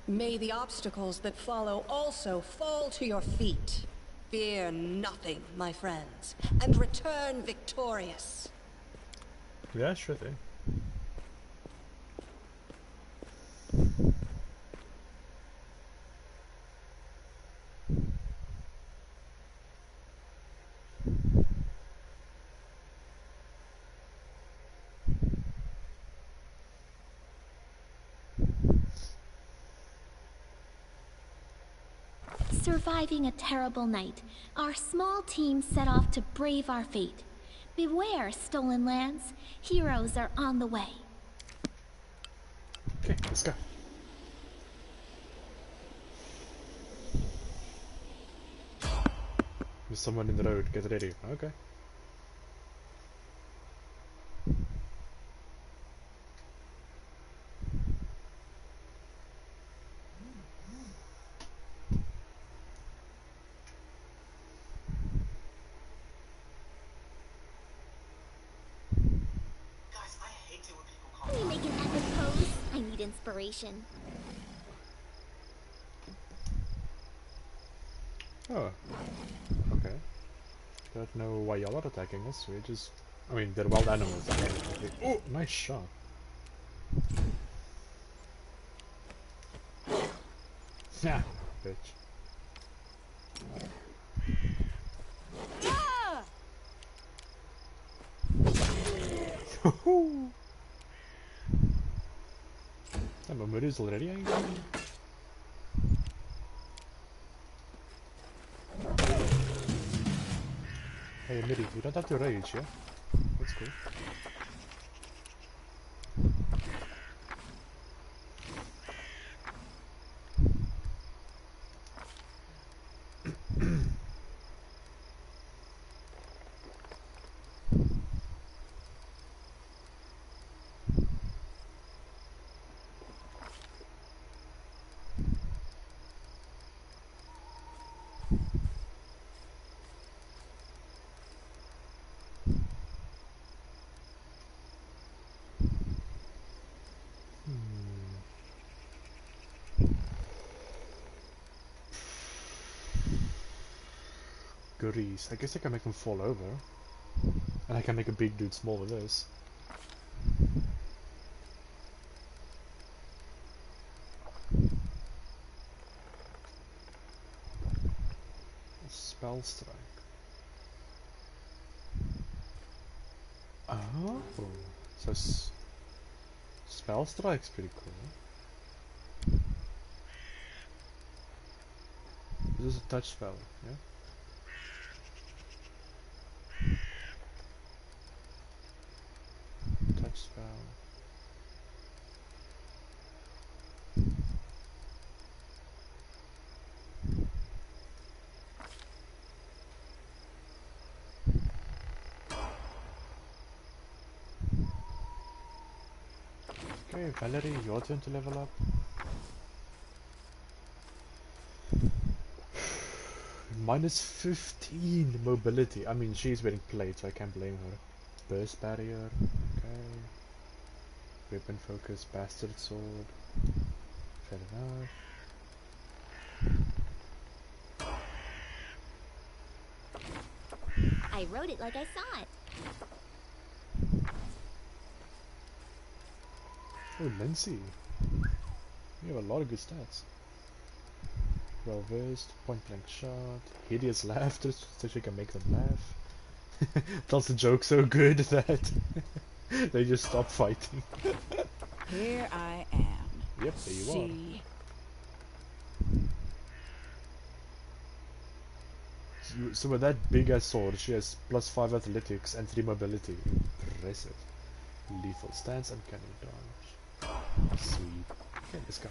May the obstacles that follow also fall to your feet. Fear nothing, my friends, and return victorious. Yeah, sure thing. Surviving a terrible night, our small team set off to brave our fate. Beware, stolen lands. Heroes are on the way. Okay, let's go. There's someone in the road. Get ready. Okay. Can you make an epic pose? I need inspiration. Oh. Okay. Don't know why y'all are attacking us. We're just... I mean, they're wild animals. Oh, nice shot. Yeah, bitch. That Mamoru is already angry. Hey, Miri, you don't have to rage, yeah? That's cool. Goodies. I guess I can make them fall over. And I can make a big dude small with this. Spell strike. Oh, so spell strike's pretty cool. This is a touch spell, yeah? Touch spell. Okay, Valerie, your turn to level up. Minus 15 mobility. I mean, she's wearing plate, so I can't blame her. Burst barrier. Okay. Weapon focus, bastard sword. Fair enough. I wrote it like I saw it. Oh, Lindsay. You have a lot of good stats. Well versed, point blank shot, hideous laughter, so she can make them laugh. Tells the joke so good that they just stop fighting. Here I am. Yep, there you See. are. So with that big ass sword, she has +5 athletics and 3 mobility. Impressive. Lethal stance, uncanny dodge. Sweet. Okay, let's go.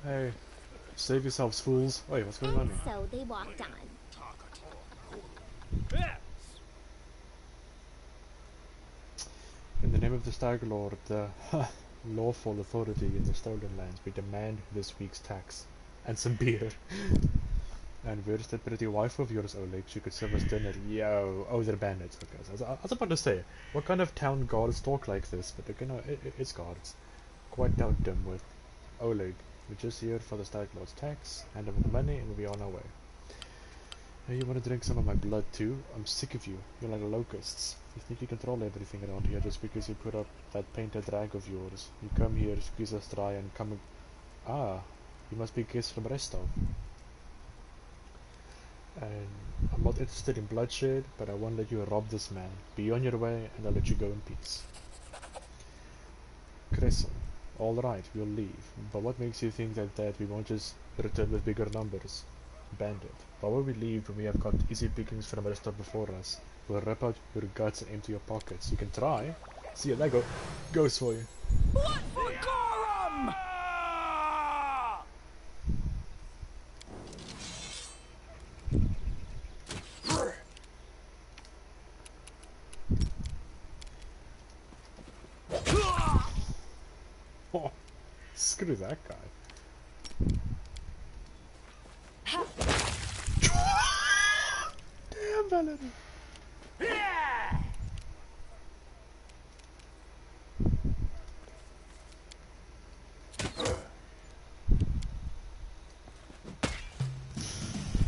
Hey, save yourselves, fools. Wait, what's going on here? So they walked on. In the name of the Stag Lord, the lawful authority in the Stolen Lands, we demand this week's tax. And some beer. And where's that pretty wife of yours, Oleg? She could serve us dinner. Yo, oh, they're bandits. Okay, I was about to say, what kind of town guards talk like this? But you know, it's guards. Quite doubt them with Oleg. We're just here for the Stag Lord's tax, hand over the money, and we'll be on our way. Hey, you want to drink some of my blood too? I'm sick of you. You're like locusts. You think you control everything around here just because you put up that painted rag of yours. You come here, squeeze us dry, and come... Ah, you must be guests from Restov. And I'm not interested in bloodshed, but I won't let you rob this man. Be on your way, and I'll let you go in peace. Kressel. Alright, we'll leave. But what makes you think that we won't just return with bigger numbers? Bandit. Why would we leave when we have got easy pickings from the rest of before us? We'll rip out your guts and empty your pockets. You can try. See you, that goes for you. Blood for Gorum! Oh, screw that guy. Damn, Valerie.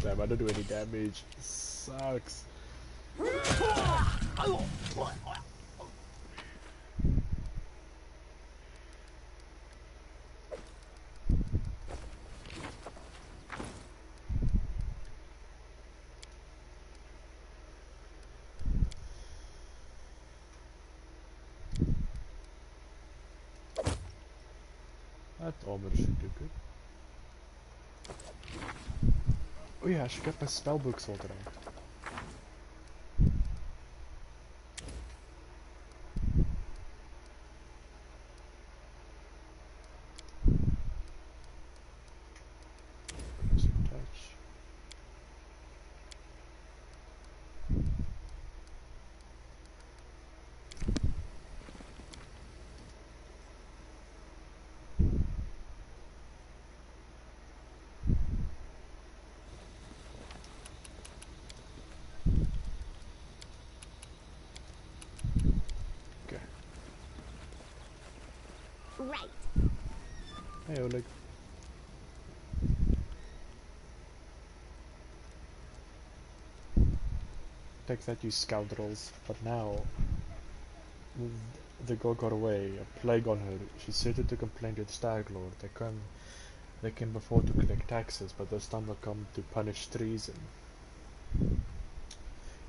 Damn, I don't do any damage. Sucks. That armor should do good. Oh yeah, I should get my spellbook sorted out. Right. Hey, Oleg. Take that, you scoundrels. But now, the girl got away. A plague on her. She sent it to complain to the Stag Lord. They came before to collect taxes, but this time they'll come to punish treason.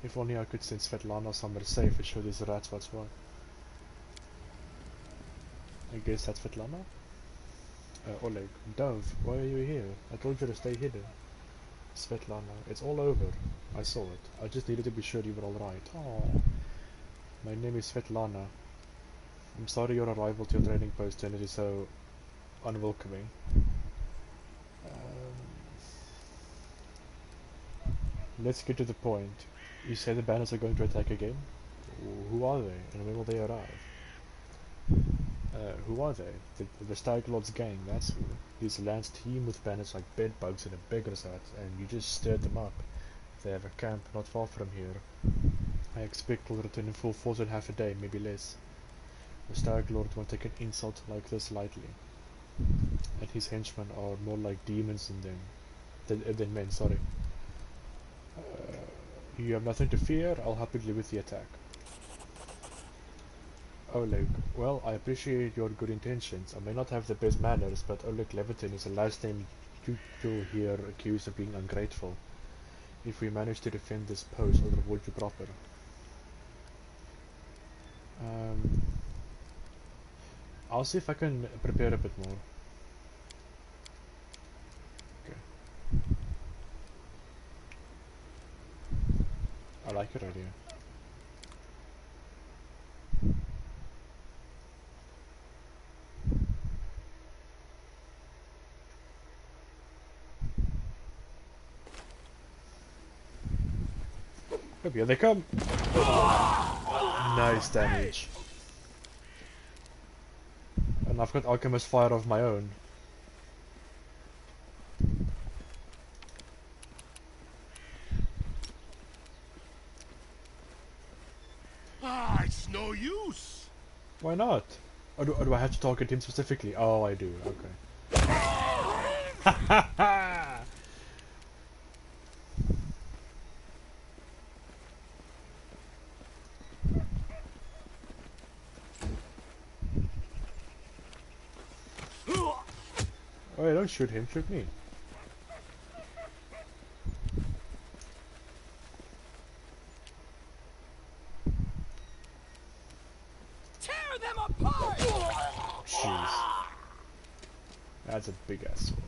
If only I could send Svetlana somewhere safe and show these rats what's what. I guess that's Svetlana? Oleg. Dove, why are you here? I told you to stay hidden. Svetlana, it's all over. I saw it. I just needed to be sure you were alright. Oh, my name is Svetlana. I'm sorry your arrival to your training post turned is so unwelcoming. Let's get to the point. You say the banners are going to attack again? Who are they, and when will they arrive? Who are they? The Stag Lord's gang, that's who. These lands teem with banners like bedbugs in a beggar's hut, and you just stirred them up. They have a camp not far from here. I expect we'll return in full force in half a day, maybe less. The Stag Lord won't take an insult like this lightly. And his henchmen are more like demons than men, sorry. You have nothing to fear, I'll happily with the attack. Oleg, well, I appreciate your good intentions. I may not have the best manners, but Oleg Levitin is the last name you'll hear accused of being ungrateful. If we manage to defend this post, I'll reward you proper. I'll see if I can prepare a bit more. Okay. I like your idea. Oh, here they come! Nice damage. And I've got Alchemist Fire of my own. It's no use. Why not? Or do I have to target him specifically? Oh, I do. Okay. Oh, don't shoot him, shoot me. Tear them apart! Jeez. That's a big ass sword.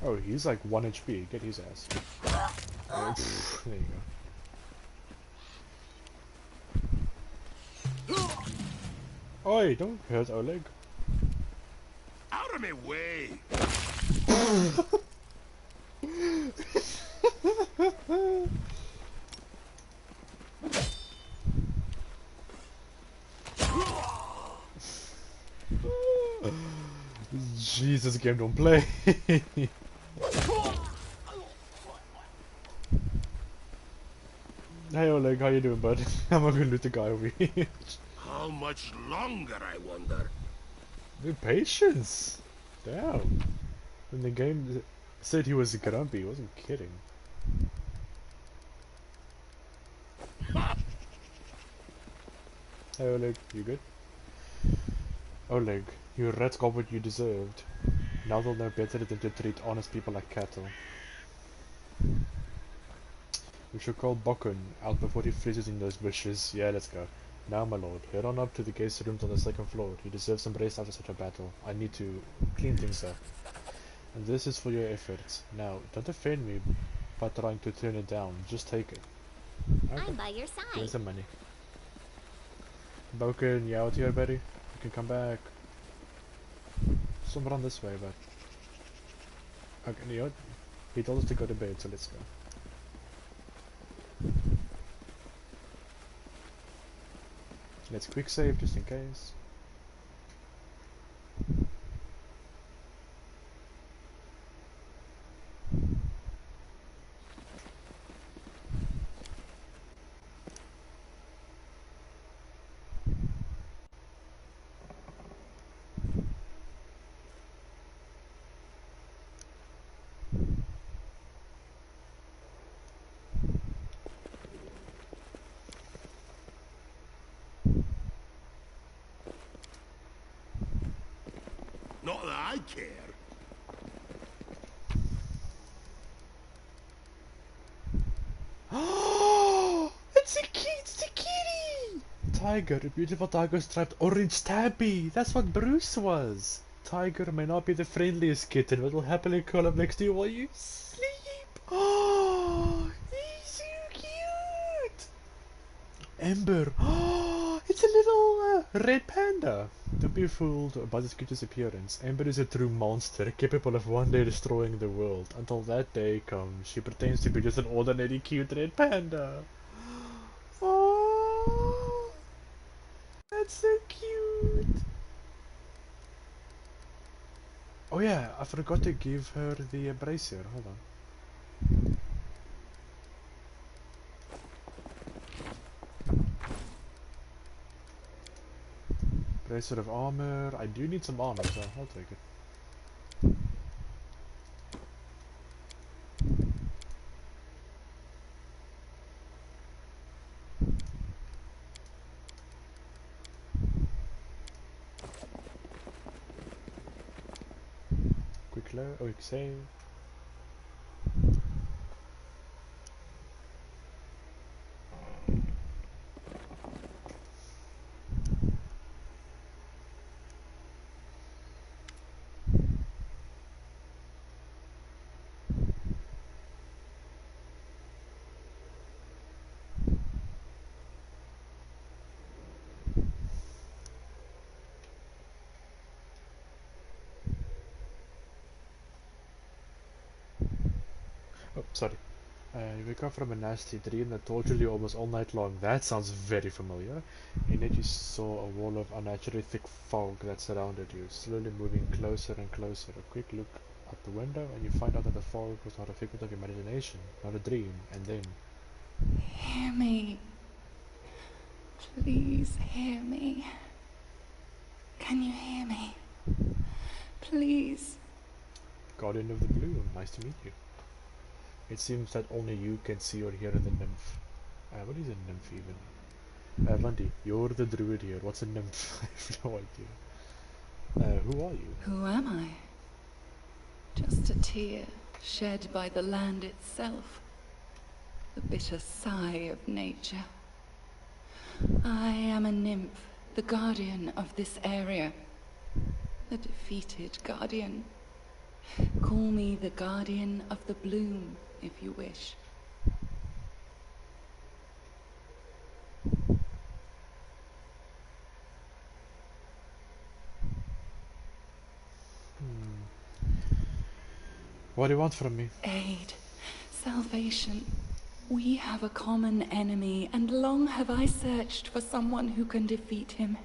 Oh, he's like 1 HP. Get his ass. Oh, there you go. Oi, don't hurt Oleg. Out of my way! Jesus, game don't play. Hey Oleg, how you doing, bud? I'm gonna loot the guy over here. How much longer, I wonder? Dude, patience! Damn. When the game said he was grumpy, he wasn't kidding. Hey Oleg, you good? Oleg, you rats got what you deserved. Now they'll know better than to treat honest people like cattle. We should call Bokun out before he freezes in those bushes. Yeah, let's go. Now, my lord, head on up to the guest rooms on the 2nd floor. He deserves some rest after such a battle. I need to clean things up. And this is for your efforts. Now, don't offend me by trying to turn it down. Just take it. Okay. I'm by your side. Here's some money. Bokun, you out here, buddy? You can come back. Somewhere on this way, but... Okay, you know what? He told us to go to bed, so let's go. Let's quick save just in case. Not that I care. Oh, it's a kitty! tiger, a beautiful tiger striped orange tabby. That's what Bruce was. Tiger may not be the friendliest kitten, but will happily curl up next to you while you sleep. Oh, he's so cute. Ember. Oh, it's a little red panda. Don't be fooled by this cutest appearance. Ember is a true monster, capable of one day destroying the world. Until that day comes, she pretends to be just an ordinary cute red panda. Oh, that's so cute. Oh yeah, I forgot to give her the bracer. Hold on. Bracer of armor. I do need some armor, so I'll take it. Quick save. Oh, sorry. You wake up from a nasty dream that tortured you almost all night long. That sounds very familiar. In it you saw a wall of unnaturally thick fog that surrounded you, slowly moving closer and closer. A quick look out the window and you find out that the fog was not a figment of imagination, not a dream, and then... Hear me. Please hear me. Can you hear me? Please. Guardian of the Blue, nice to meet you. It seems that only you can see or hear the nymph. What is a nymph even? Lundy, you're the druid here. What's a nymph? I have no idea. Who are you? Who am I? Just a tear shed by the land itself. The bitter sigh of nature. I am a nymph, the guardian of this area. The defeated guardian. Call me the guardian of the bloom, if you wish. What do you want from me? Aid. Salvation. We have a common enemy, and long have I searched for someone who can defeat him.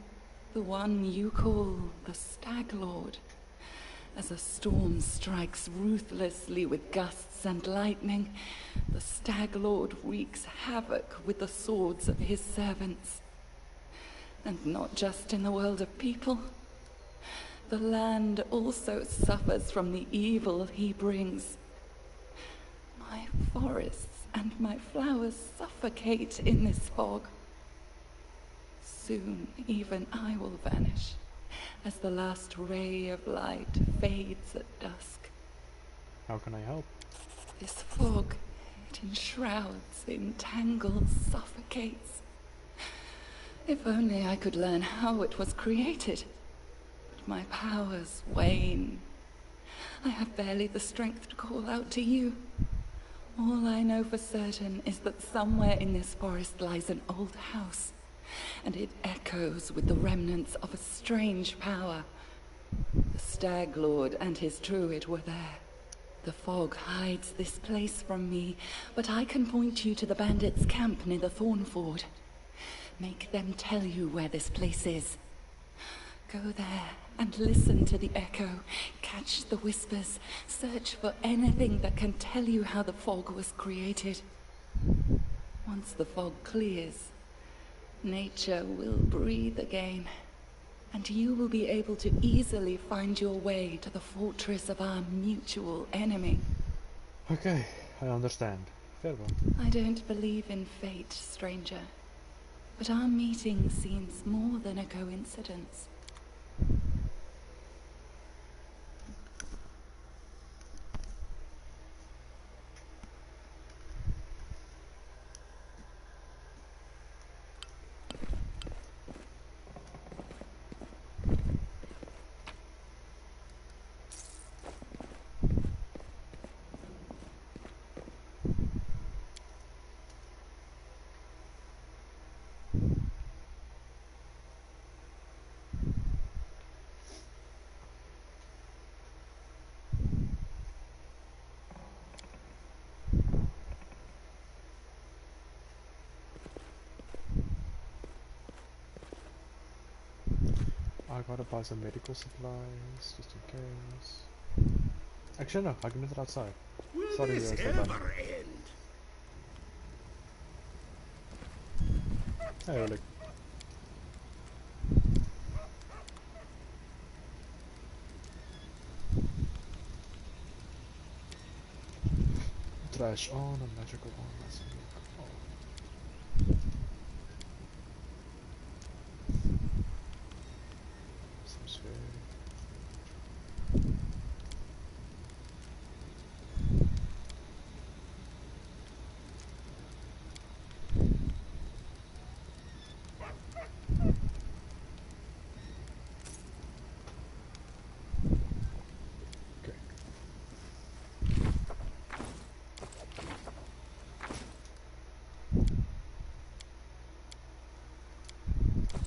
The one you call the Stag Lord. As a storm strikes ruthlessly with gusts and lightning, the Stag Lord wreaks havoc with the swords of his servants. And not just in the world of people. The land also suffers from the evil he brings. My forests and my flowers suffocate in this fog. Soon even I will vanish, as the last ray of light fades at dusk. How can I help? This fog, it enshrouds, entangles, suffocates. If only I could learn how it was created. But my powers wane. I have barely the strength to call out to you. All I know for certain is that somewhere in this forest lies an old house, and it echoes with the remnants of a strange power. The Stag Lord and his druid were there. The fog hides this place from me, but I can point you to the bandits' camp near the Thornford. Make them tell you where this place is. Go there and listen to the echo, catch the whispers, search for anything that can tell you how the fog was created. Once the fog clears, nature will breathe again, and you will be able to easily find your way to the fortress of our mutual enemy. Okay, I understand. Farewell. I don't believe in fate, stranger, but our meeting seems more than a coincidence. gotta buy some medical supplies, just in case. Actually no, I can do it outside. Will Sorry, this guys, ever end? Hey, look. Trash on and magical on, that's some sphere.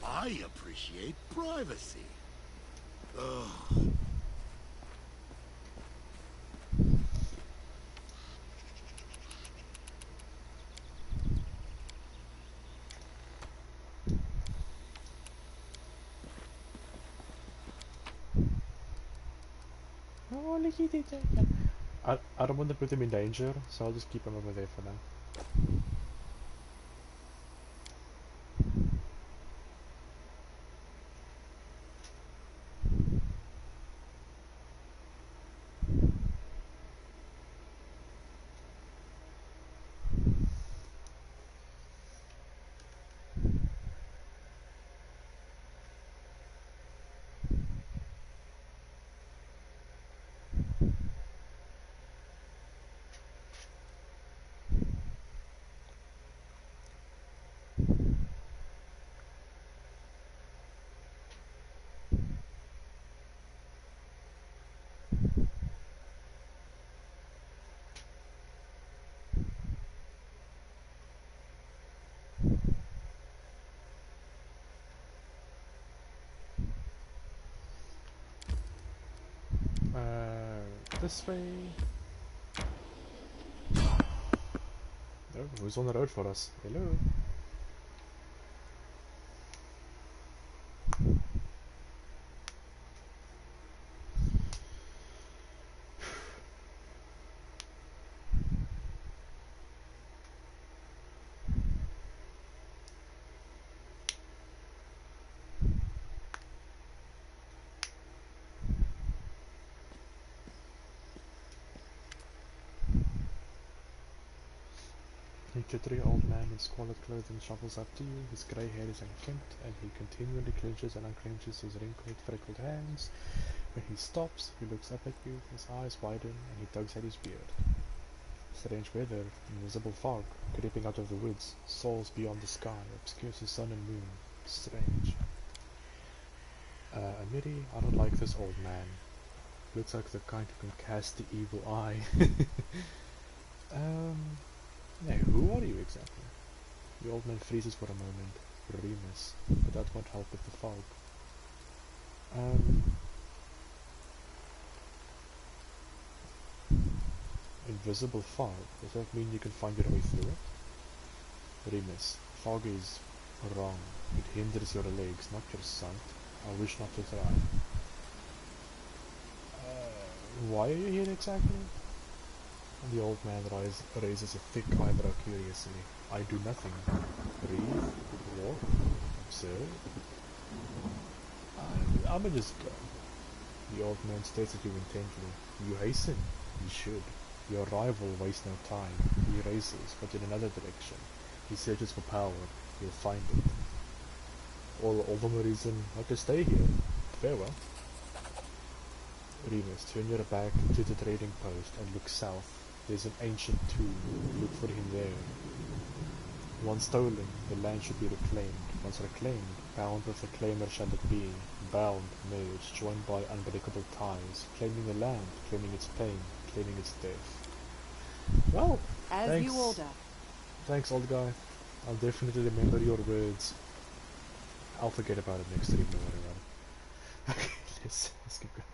I appreciate privacy. Ugh. Oh, look at it. I don't want to put him in danger, so I'll just keep him over there for now. This way. Oh, who's on the road for us? Hello. The three old man in squalid clothing shuffles up to you. His grey hair is unkempt, and he continually clenches and unclenches his wrinkled, freckled hands. When he stops, he looks up at you, his eyes widen, and he tugs at his beard. Strange weather, invisible fog, creeping out of the woods, soars beyond the sky, obscures the sun and moon. Strange. Amiri, I don't like this old man. Looks like the kind who can cast the evil eye. Now, who are you exactly? The old man freezes for a moment. Remus, but that won't help with the fog. Invisible fog? Does that mean you can find your way through it? Remus, fog is wrong. It hinders your legs, not your sight. I wish not to try. Why are you here exactly? The old man raises a thick eyebrow curiously. I do nothing. Breathe, walk, observe. I'ma just go. The old man stares at you intently. You hasten. You should. Your rival wastes no time. He races, but in another direction. He searches for power. He'll find it. All the more reason not to stay here. Farewell. Remus, turn your back to the trading post and look south. There's an ancient tomb. Look for him there. Once stolen, the land should be reclaimed. Once reclaimed, bound with the claimer shall it be. Bound, merged, joined by unbreakable ties. Claiming the land, claiming its pain, claiming its death. Well, as thanks. you order. Thanks, old guy. I'll definitely remember your words. I'll forget about it next stream, don't worry about it. Okay, let's keep going.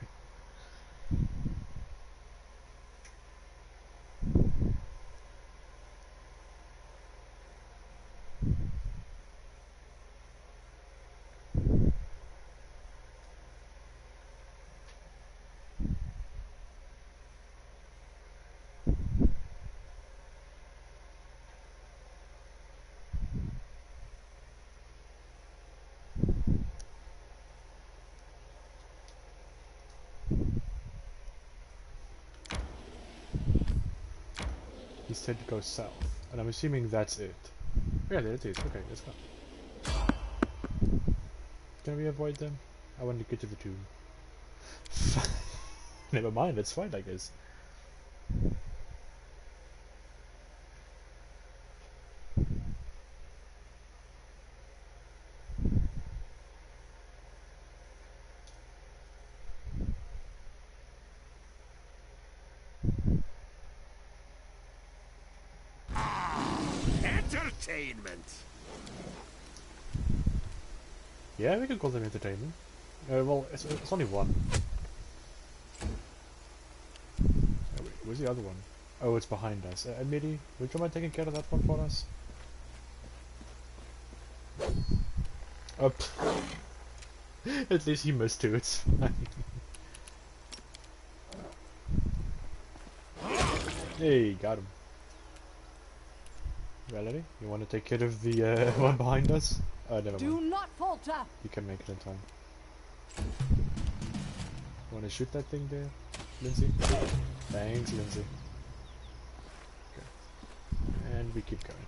He said go south, and I'm assuming that's it. Yeah, there it is. Okay, let's go. Can we avoid them? I want to get to the tomb. Never mind, it's fine, I guess. Entertainment. Yeah, we can call them entertainment. Well, it's only one. Oh, wait, where's the other one? Oh, it's behind us. Midi, would you mind taking care of that one for us? Up. At least he missed two, it's fine. Hey, got him. Valerie, you want to take care of the one behind us? Never mind. Do not falter. You can make it in time. Want to shoot that thing there, Lindsay? Thanks, Lindsay. Okay. And we keep going.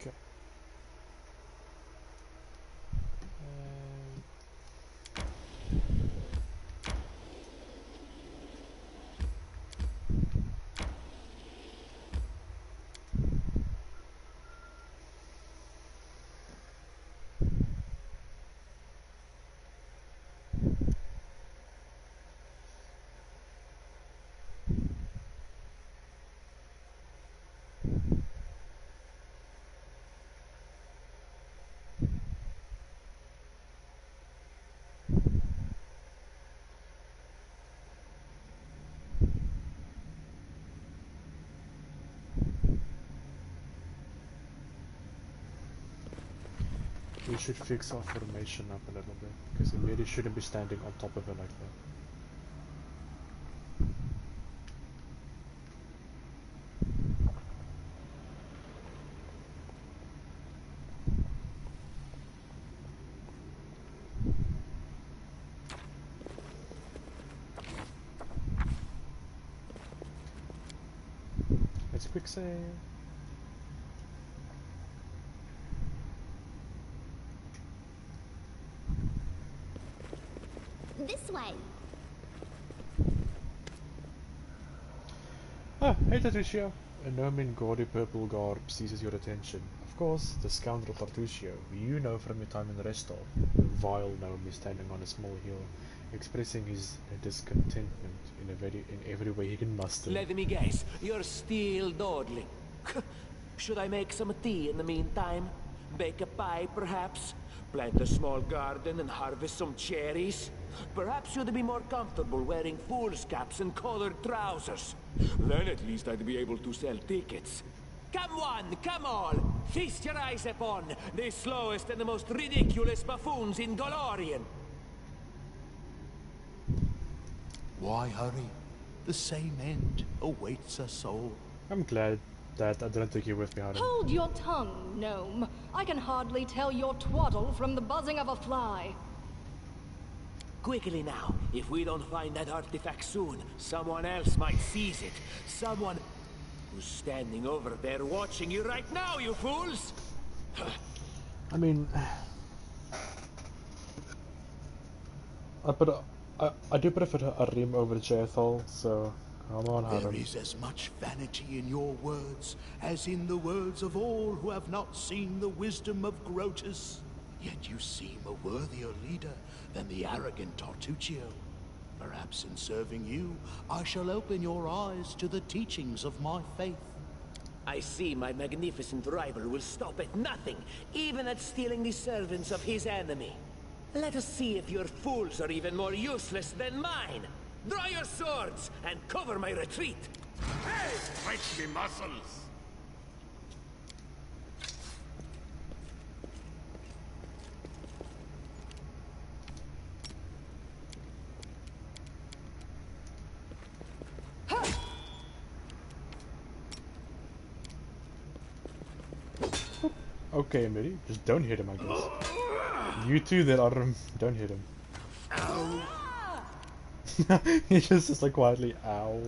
Okay. We should fix our formation up a little bit, because we really shouldn't be standing on top of it like that. Let's quick save. This way. Ah, hey Tartuccio. A gnome in gaudy purple garb seizes your attention. Of course, the scoundrel Tartuccio, who you know from your time in Restov. The vile gnome is standing on a small hill, expressing his discontentment in every way he can muster. Let me guess, you're still dawdling. Should I make some tea in the meantime? Bake a pie, perhaps? Plant a small garden and harvest some cherries? Perhaps you'd be more comfortable wearing fool's caps and colored trousers. Then at least I'd be able to sell tickets. Come one, come all! Feast your eyes upon the slowest and the most ridiculous buffoons in Golorian! Why hurry? The same end awaits us all. I'm glad that I didn't take you with me, Adam. Hold your tongue, gnome. I can hardly tell your twaddle from the buzzing of a fly. Quickly now, if we don't find that artifact soon, someone else might seize it. Someone who's standing over there watching you right now, you fools! I mean, I do prefer Arim over Jethal, so come on, Adam. There is as much vanity in your words as in the words of all who have not seen the wisdom of Grotus. Yet you seem a worthier leader than the arrogant Tartuccio. Perhaps in serving you, I shall open your eyes to the teachings of my faith. I see my magnificent rival will stop at nothing, even at stealing the servants of his enemy. Let us see if your fools are even more useless than mine. Draw your swords and cover my retreat. stretch me muscles. Okay, Miri, just don't hit him, I guess. You two that are don't hit him. He just like quietly, ow.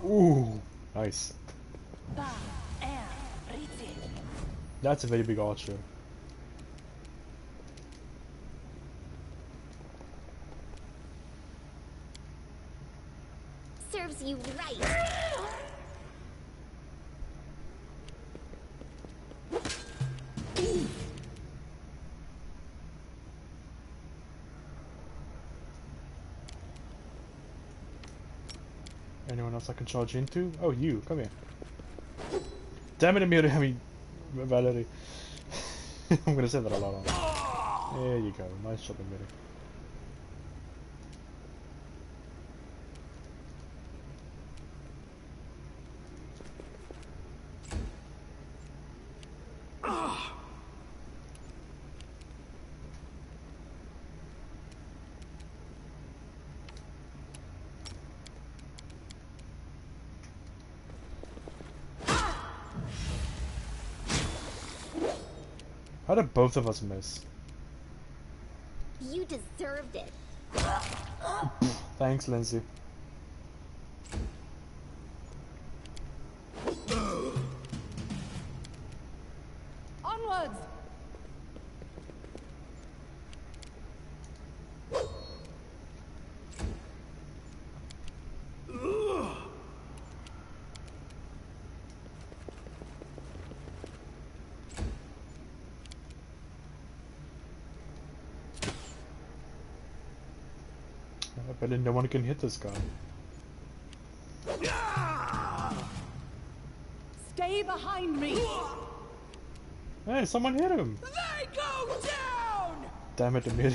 Ooh, nice. That's a very big archer. Serves you right. Anyone else I can charge into? Oh, you, come here. Damn it, Amir, I mean, Valerie. I'm gonna say that a lot. There you go, nice shot, Amir. How did both of us miss? You deserved it. Thanks, Lindsay. Onwards! I bet no one can hit this guy. Stay behind me! Hey, someone hit him! They go down! Damn it, Amir.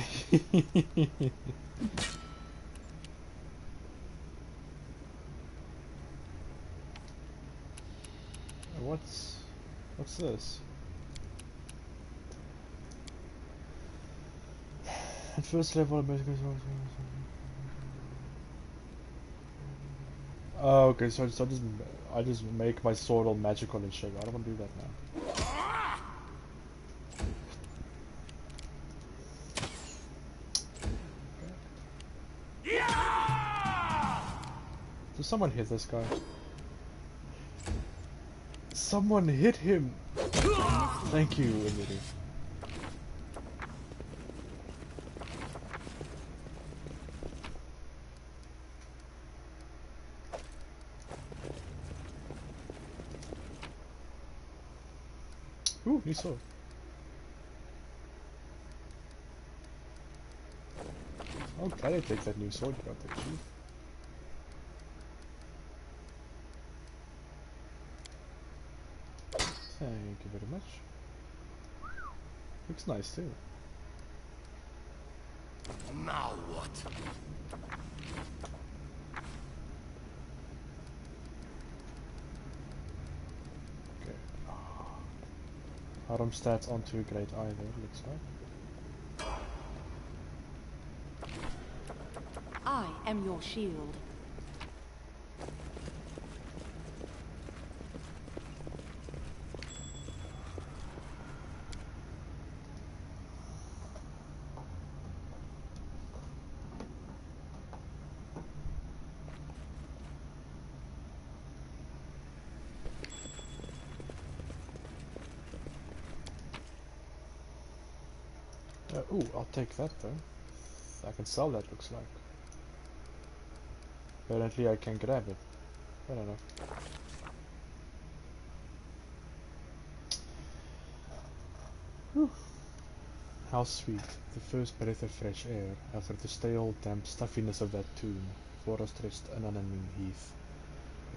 What's this? At first level, oh, okay. So I just make my sword all magical and shit. I don't want to do that now. Did someone hit this guy? Someone hit him! Thank you, Emily. Ooh, new sword. Okay, I take that new sword you got there, chief. Thank you very much. Looks nice too. Now what? Okay. Harem stats aren't too great either, looks like. I am your shield. Ooh, I'll take that though. I can sell that, looks like. Apparently I can grab it. I don't know. Whew. How sweet. The first breath of fresh air after the stale, damp stuffiness of that tomb, forest rest and unending heath.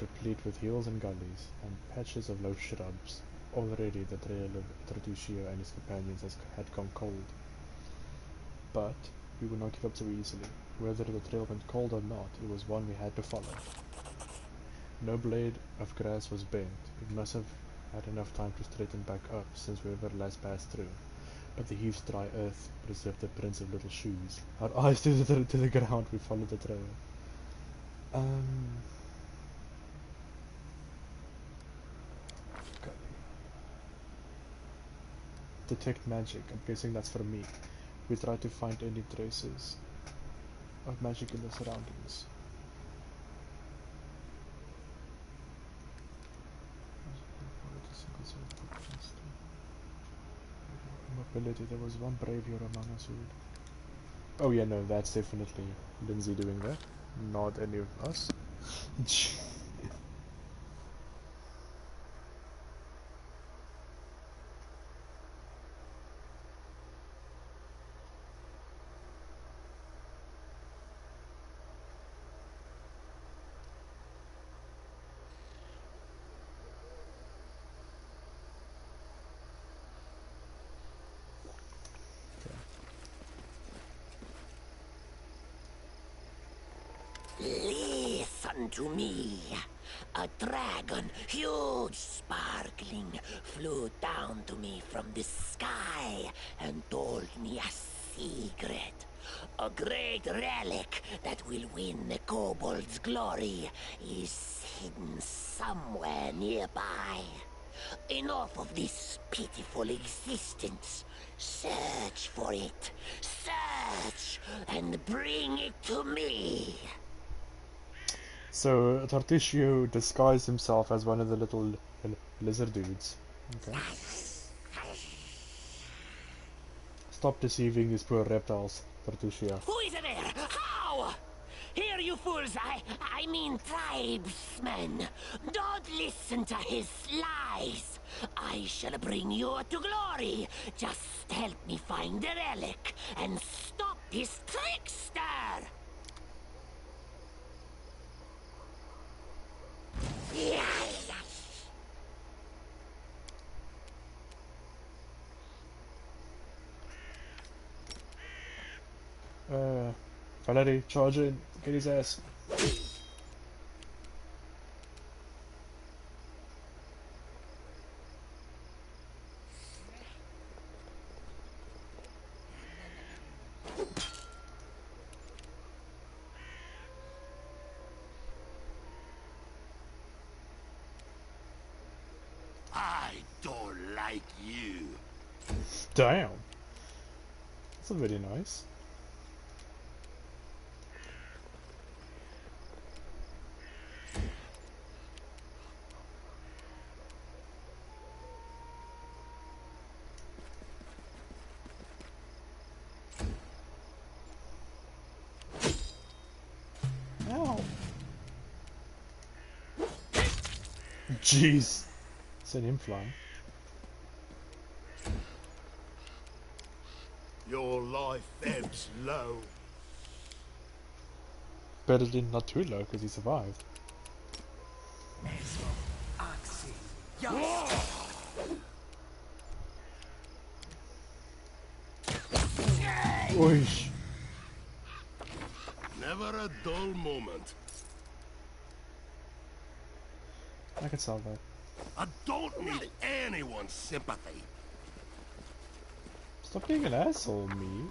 replete with hills and gullies, and patches of low shrubs. Already the trail of Tartusio and his companions had gone cold. But we would not give up so easily. Whether the trail went cold or not, it was one we had to follow. No blade of grass was bent. It must have had enough time to straighten back up since we ever last passed through. But the heaped dry earth preserved the prints of little shoes. Our eyes to the ground, we followed the trail. Detect magic. I'm guessing that's for me. We try to find any traces of magic in the surroundings. Mobility. There was one brave hero among us who would... Oh yeah, no, that's definitely Lindsay doing that. Not any of us. Listen to me. A dragon, huge, sparkling, flew down to me from the sky and told me a secret. A great relic that will win the kobold's glory is hidden somewhere nearby. Enough of this pitiful existence. Search for it. Search and bring it to me. So Tartusio disguised himself as one of the little lizard dudes. Okay. Stop deceiving these poor reptiles, Tartusio. Who is there? How? Here, you fools, I mean tribesmen. Don't listen to his lies. I shall bring you to glory. Just help me find the relic and stop this trickster. Valerie, charge in, get his ass. I don't like you. Damn. That's very nice. Ow. Jeez. Send him flying. Your life ebbs low. Better than not too low because he survived. Oish. Never a dull moment. I can solve that. I don't need anyone's sympathy. Stop being an asshole, me.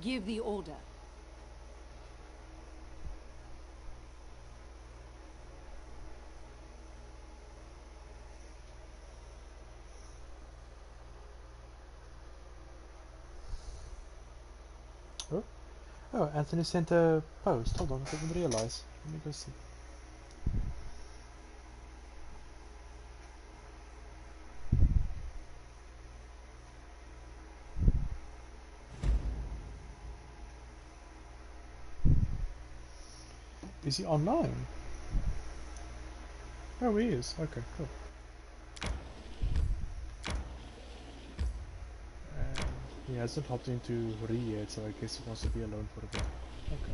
Give the order. Oh. Oh, Anthony sent a post. Hold on, I didn't realize. Let me go see. Is he online? Oh, he is. Okay, cool. He hasn't hopped into Ree yet, so I guess he wants to be alone for a bit. Okay.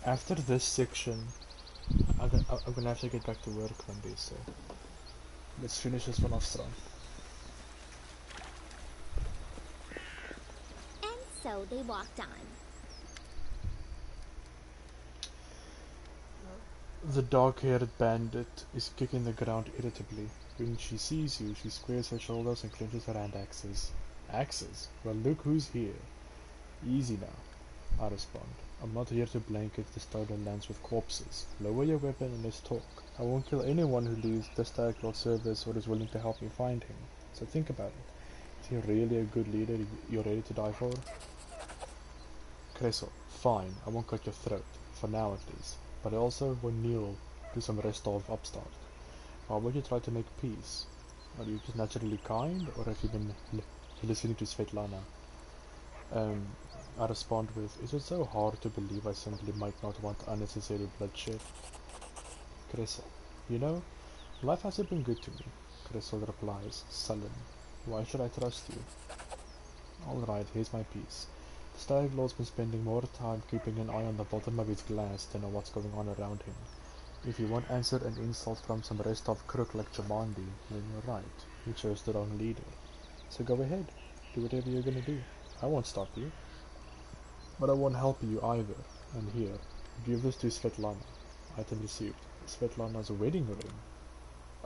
After this section, I'm gonna have to get back to work one day, so let's finish this one off strong. And so they walked on. The dark-haired bandit is kicking the ground irritably. When she sees you, she squares her shoulders and clenches her hand axes. Axes? Well, look who's here. Easy now, I respond. I'm not here to blanket the stolen lands with corpses. Lower your weapon and let's talk. I won't kill anyone who leaves the Stag Lord service or is willing to help me find him. So think about it. Is he really a good leader you're ready to die for? Kressel, fine, I won't cut your throat. For now at least. But I also won't kneel to some Restov upstart. Why would you try to make peace? Are you just naturally kind, or have you been listening to Svetlana? I respond with, is it so hard to believe I simply might not want unnecessary bloodshed? Kressel, you know, life hasn't been good to me. Kressel replies, sullen. Why should I trust you? Alright, here's my piece. The Stag Lord's been spending more time keeping an eye on the bottom of his glass than on what's going on around him. If you won't answer an insult from some Restov crook like Jamandi, then you're right. You chose the wrong leader. So go ahead, do whatever you're gonna do. I won't stop you. But I won't help you either. And here, give this to Svetlana. Item received. Svetlana's wedding ring.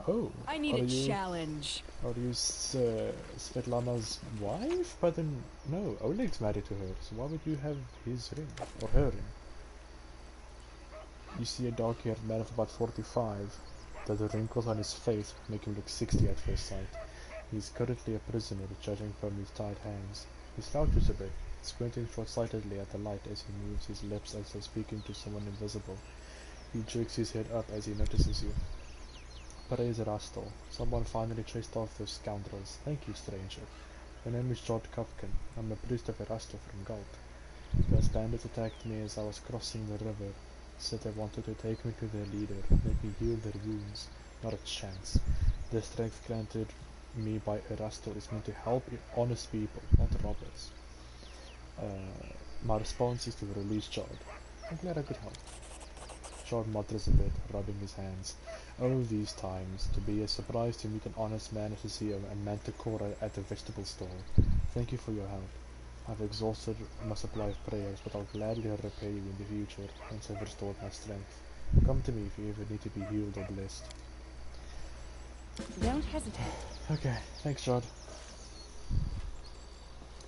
Oh, I need a challenge. Are you Svetlana's wife? But then, no, Oleg's married to her, so why would you have his ring? Or her ring? You see a dark-haired man of about 45. The wrinkles on his face make him look 60 at first sight. He is currently a prisoner, judging from his tied hands. He slouches a bit, squinting short-sightedly at the light as he moves his lips as though speaking to someone invisible. He jerks his head up as he notices you. Praise Rastal. Someone finally chased off those scoundrels. Thank you, stranger. My name is Jod Kafkin. I'm a priest of Erastal from Galt. Those bandits attacked me as I was crossing the river. Said they wanted to take me to their leader, make me heal their wounds. Not a chance. The strength granted me by Erastal is meant to help honest people, not robbers. My response is to release Jod. I'm glad I could help. Jod mutters a bit, rubbing his hands. Oh, these times. To be as surprised to meet an honest man as to see a manticora at the vegetable stall. Thank you for your help. I've exhausted my supply of prayers, but I'll gladly repay you in the future once I've restored my strength. Come to me if you ever need to be healed or blessed. Don't hesitate. Okay, thanks, Jod.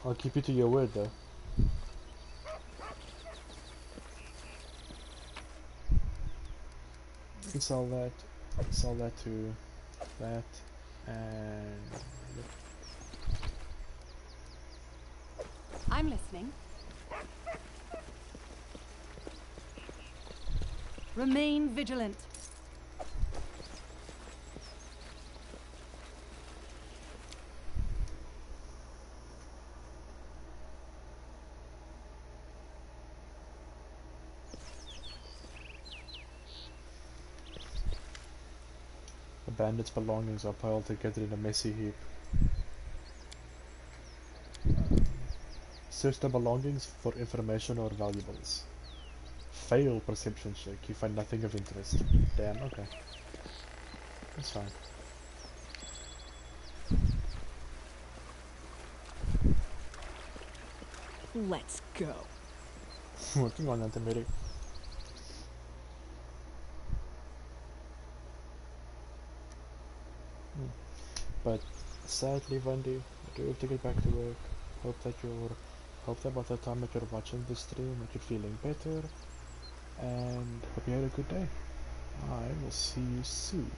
I'll keep you to your word, though. Sell that to that, and yep. I'm listening. Remain vigilant. The bandits' belongings are piled together in a messy heap. Search the belongings for information or valuables. Fail perception check. You find nothing of interest. Damn, okay. That's fine. Let's go. Working on that, medic. But sadly, Wendy, I do have to get back to work. Hope that by the time that you're watching this stream, that you're feeling better, and hope you had a good day. I will see you soon.